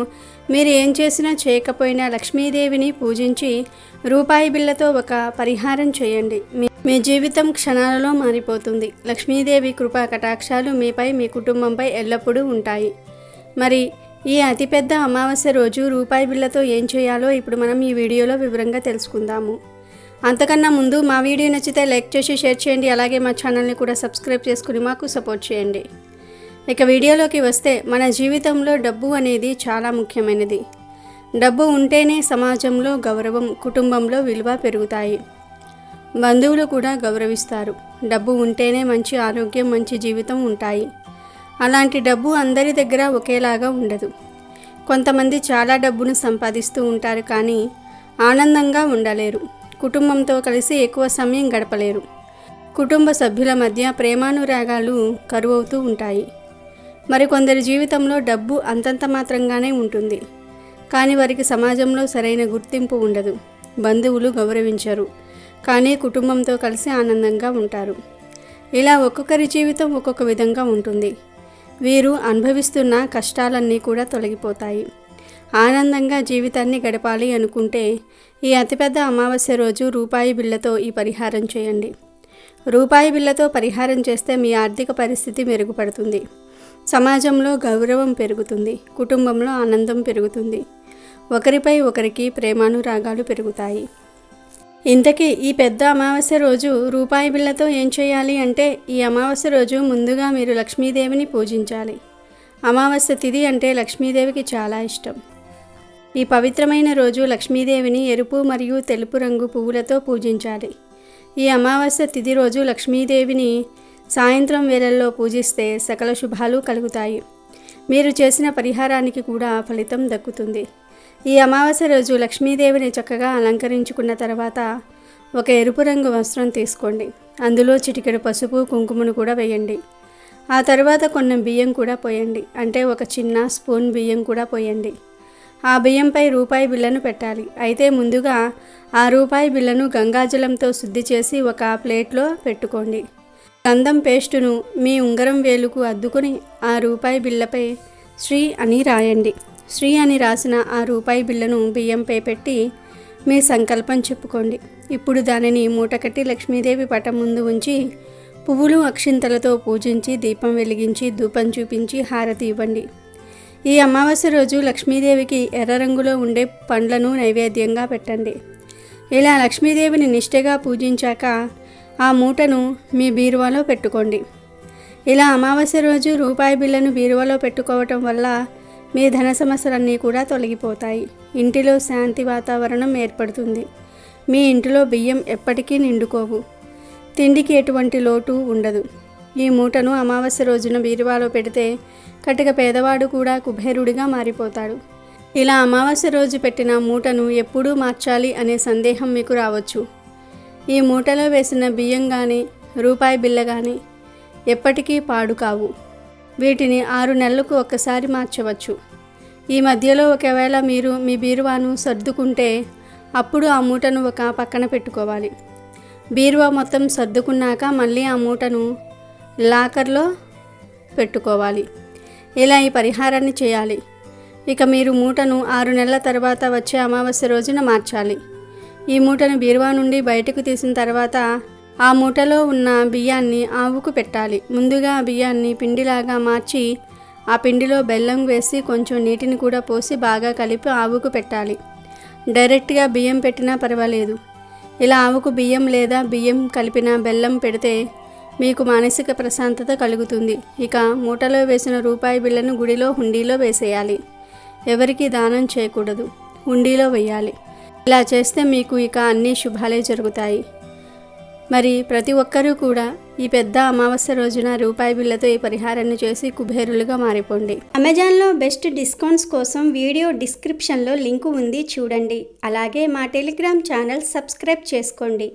మీరు ఏం చేసినా చేయకపోయినా లక్ష్మీదేవిని పూజించి రూపాయి బిళ్ళతో ఒక పరిహారం చేయండి. మీ జీవితం క్షణాలలో మారిపోతుంది. లక్ష్మీదేవి కృపా కటాక్షాలు మీపై, మీ కుటుంబంపై ఎల్లప్పుడూ ఉంటాయి. మరి ఈ అతిపెద్ద అమావాస్య రోజు రూపాయి బిళ్ళతో ఏం చేయాలో ఇప్పుడు మనం ఈ వీడియోలో వివరంగా తెలుసుకుందాము. అంతకన్నా ముందు మా వీడియో నచ్చితే లైక్ చేసి షేర్ చేయండి. అలాగే మా ఛానల్ని కూడా సబ్స్క్రైబ్ చేసుకుని మాకు సపోర్ట్ చేయండి. ఇక వీడియోలోకి వస్తే, మన జీవితంలో డబ్బు అనేది చాలా ముఖ్యమైనది. డబ్బు ఉంటేనే సమాజంలో గౌరవం, కుటుంబంలో విలువ పెరుగుతాయి. బంధువులు కూడా గౌరవిస్తారు. డబ్బు ఉంటేనే మంచి ఆరోగ్యం, మంచి జీవితం ఉంటాయి. అలాంటి డబ్బు అందరి దగ్గర ఒకేలాగా ఉండదు. కొంతమంది చాలా డబ్బును సంపాదిస్తూ ఉంటారు, కానీ ఆనందంగా ఉండలేరు. కుటుంబంతో కలిసి ఎక్కువ సమయం గడపలేరు. కుటుంబ సభ్యుల మధ్య ప్రేమానురాగాలు కరువవుతూ ఉంటాయి. మరికొందరి జీవితంలో డబ్బు అంతంత మాత్రంగానే ఉంటుంది, కానీ వారికి సమాజంలో సరైన గుర్తింపు ఉండదు. బంధువులు గౌరవించరు, కానీ కుటుంబంతో కలిసి ఆనందంగా ఉంటారు. ఇలా ఒక్కొక్కరి జీవితం ఒక్కొక్క విధంగా ఉంటుంది. వీరు అనుభవిస్తున్న కష్టాలన్నీ కూడా తొలగిపోతాయి. ఆనందంగా జీవితాన్ని గడపాలి అనుకుంటే ఈ అతిపెద్ద అమావాస్య రోజు రూపాయి బిళ్ళతో ఈ పరిహారం చేయండి. రూపాయి బిళ్ళతో పరిహారం చేస్తే మీ ఆర్థిక పరిస్థితి మెరుగుపడుతుంది. సమాజంలో గౌరవం పెరుగుతుంది. కుటుంబంలో ఆనందం పెరుగుతుంది. ఒకరిపై ఒకరికి ప్రేమానురాగాలు పెరుగుతాయి. ఇంతకీ ఈ పెద్ద అమావాస్య రోజు రూపాయి బిళ్ళతో ఏం చేయాలి అంటే, ఈ అమావాస్య రోజు ముందుగా మీరు లక్ష్మీదేవిని పూజించాలి. అమావాస్య తిథి అంటే లక్ష్మీదేవికి చాలా ఇష్టం. ఈ పవిత్రమైన రోజు లక్ష్మీదేవిని ఎరుపు మరియు తెలుపు రంగు పువ్వులతో పూజించాలి. ఈ అమావాస్య తిథి రోజు లక్ష్మీదేవిని సాయంత్రం వేళల్లో పూజిస్తే సకల శుభాలు కలుగుతాయి. మీరు చేసిన పరిహారానికి కూడా ఫలితం దక్కుతుంది. ఈ అమావాస్య రోజు లక్ష్మీదేవిని చక్కగా అలంకరించుకున్న తర్వాత ఒక ఎరుపు రంగు వస్త్రం తీసుకోండి. అందులో చిటికెడు పసుపు, కుంకుమను కూడా వేయండి. ఆ తర్వాత కొన్ని బియ్యం కూడా పోయండి. అంటే ఒక చిన్న స్పూన్ బియ్యం కూడా పోయండి. ఆ బియ్యంపై రూపాయి బిళ్ళను పెట్టాలి. అయితే ముందుగా ఆ రూపాయి బిళ్ళను గంగాజలంతో శుద్ధి చేసి ఒక ప్లేట్లో పెట్టుకోండి. గంధం పేస్టును మీ ఉంగరం వేలుకు అద్దుకొని ఆ రూపాయి బిళ్ళపై శ్రీ అని రాయండి. శ్రీ అని రాసిన ఆ రూపాయి బిళ్ళను బియ్యంపై పెట్టి మీ సంకల్పం చెప్పుకోండి. ఇప్పుడు దానిని మూటకట్టి లక్ష్మీదేవి పటం ముందు ఉంచి పువ్వులు, అక్షింతలతో పూజించి దీపం వెలిగించి ధూపం చూపించి హారతి ఇవ్వండి. ఈ అమావాస్య రోజు లక్ష్మీదేవికి ఎర్ర రంగులో ఉండే పండ్లను నైవేద్యంగా పెట్టండి. ఇలా లక్ష్మీదేవిని నిష్ఠగా పూజించాక ఆ మూటను మీ బీరువాలో పెట్టుకోండి. ఇలా అమావాస్య రోజు రూపాయి బిళ్ళను బీరువాలో పెట్టుకోవటం వల్ల మీ ధన సమస్యలన్నీ కూడా తొలగిపోతాయి. ఇంటిలో శాంతి వాతావరణం ఏర్పడుతుంది. మీ ఇంటిలో బియ్యం ఎప్పటికీ నిండుకోవు. తిండికి ఎటువంటి లోటు ఉండదు. ఈ మూటను అమావాస్య రోజున బీరువాలో పెడితే కటిక పేదవాడు కూడా కుబేరుడిగా మారిపోతాడు. ఇలా అమావాస్య రోజు పెట్టిన మూటను ఎప్పుడూ మార్చాలి అనే సందేహం మీకు రావచ్చు. ఈ మూటలో వేసిన బియ్యం కానీ రూపాయి బిళ్ళ కానీ ఎప్పటికీ పాడు కావు. వీటిని 6 నెలలకు ఒక్కసారి మార్చవచ్చు. ఈ మధ్యలో ఒకవేళ మీరు మీ బీరువాను సర్దుకుంటే అప్పుడు ఆ మూటను ఒక పక్కన పెట్టుకోవాలి. బీరువా మొత్తం సర్దుకున్నాక మళ్ళీ ఆ మూటను లాకర్లో పెట్టుకోవాలి. ఇలా ఈ పరిహారాన్ని చేయాలి. ఇక మీరు మూటను 6 నెలల తర్వాత వచ్చే అమావాస్య రోజున మార్చాలి. ఈ మూటను బీరువా నుండి బయటకు తీసిన తర్వాత ఆ మూటలో ఉన్న బియ్యాన్ని ఆవుకు పెట్టాలి. ముందుగా ఆ బియ్యాన్ని పిండిలాగా మార్చి ఆ పిండిలో బెల్లం వేసి కొంచెం నీటిని కూడా పోసి బాగా కలిపి ఆవుకు పెట్టాలి. డైరెక్ట్గా బియ్యం పెట్టినా పర్వాలేదు. ఇలా ఆవుకు బియ్యం లేదా బియ్యం కలిపిన బెల్లం పెడితే మీకు మానసిక ప్రశాంతత కలుగుతుంది. ఇక మూటలో వేసిన రూపాయి బిళ్ళను గుడిలో హుండీలో వేసేయాలి. ఎవరికి దానం చేయకూడదు, హుండీలో వేయాలి. ఇలా చేస్తే మీకు ఇక అన్ని శుభాలే జరుగుతాయి. మరి ప్రతి ఒక్కరూ కూడా ఈ పెద్ద అమావాస్య రోజున రూపాయి బిళ్ళతో ఈ పరిహారాన్ని చేసి కుబేరులుగా మారిపోండి. అమెజాన్లో బెస్ట్ డిస్కౌంట్స్ కోసం వీడియో డిస్క్రిప్షన్లో లింకు ఉంది, చూడండి. అలాగే మా టెలిగ్రామ్ ఛానల్ సబ్స్క్రైబ్ చేసుకోండి.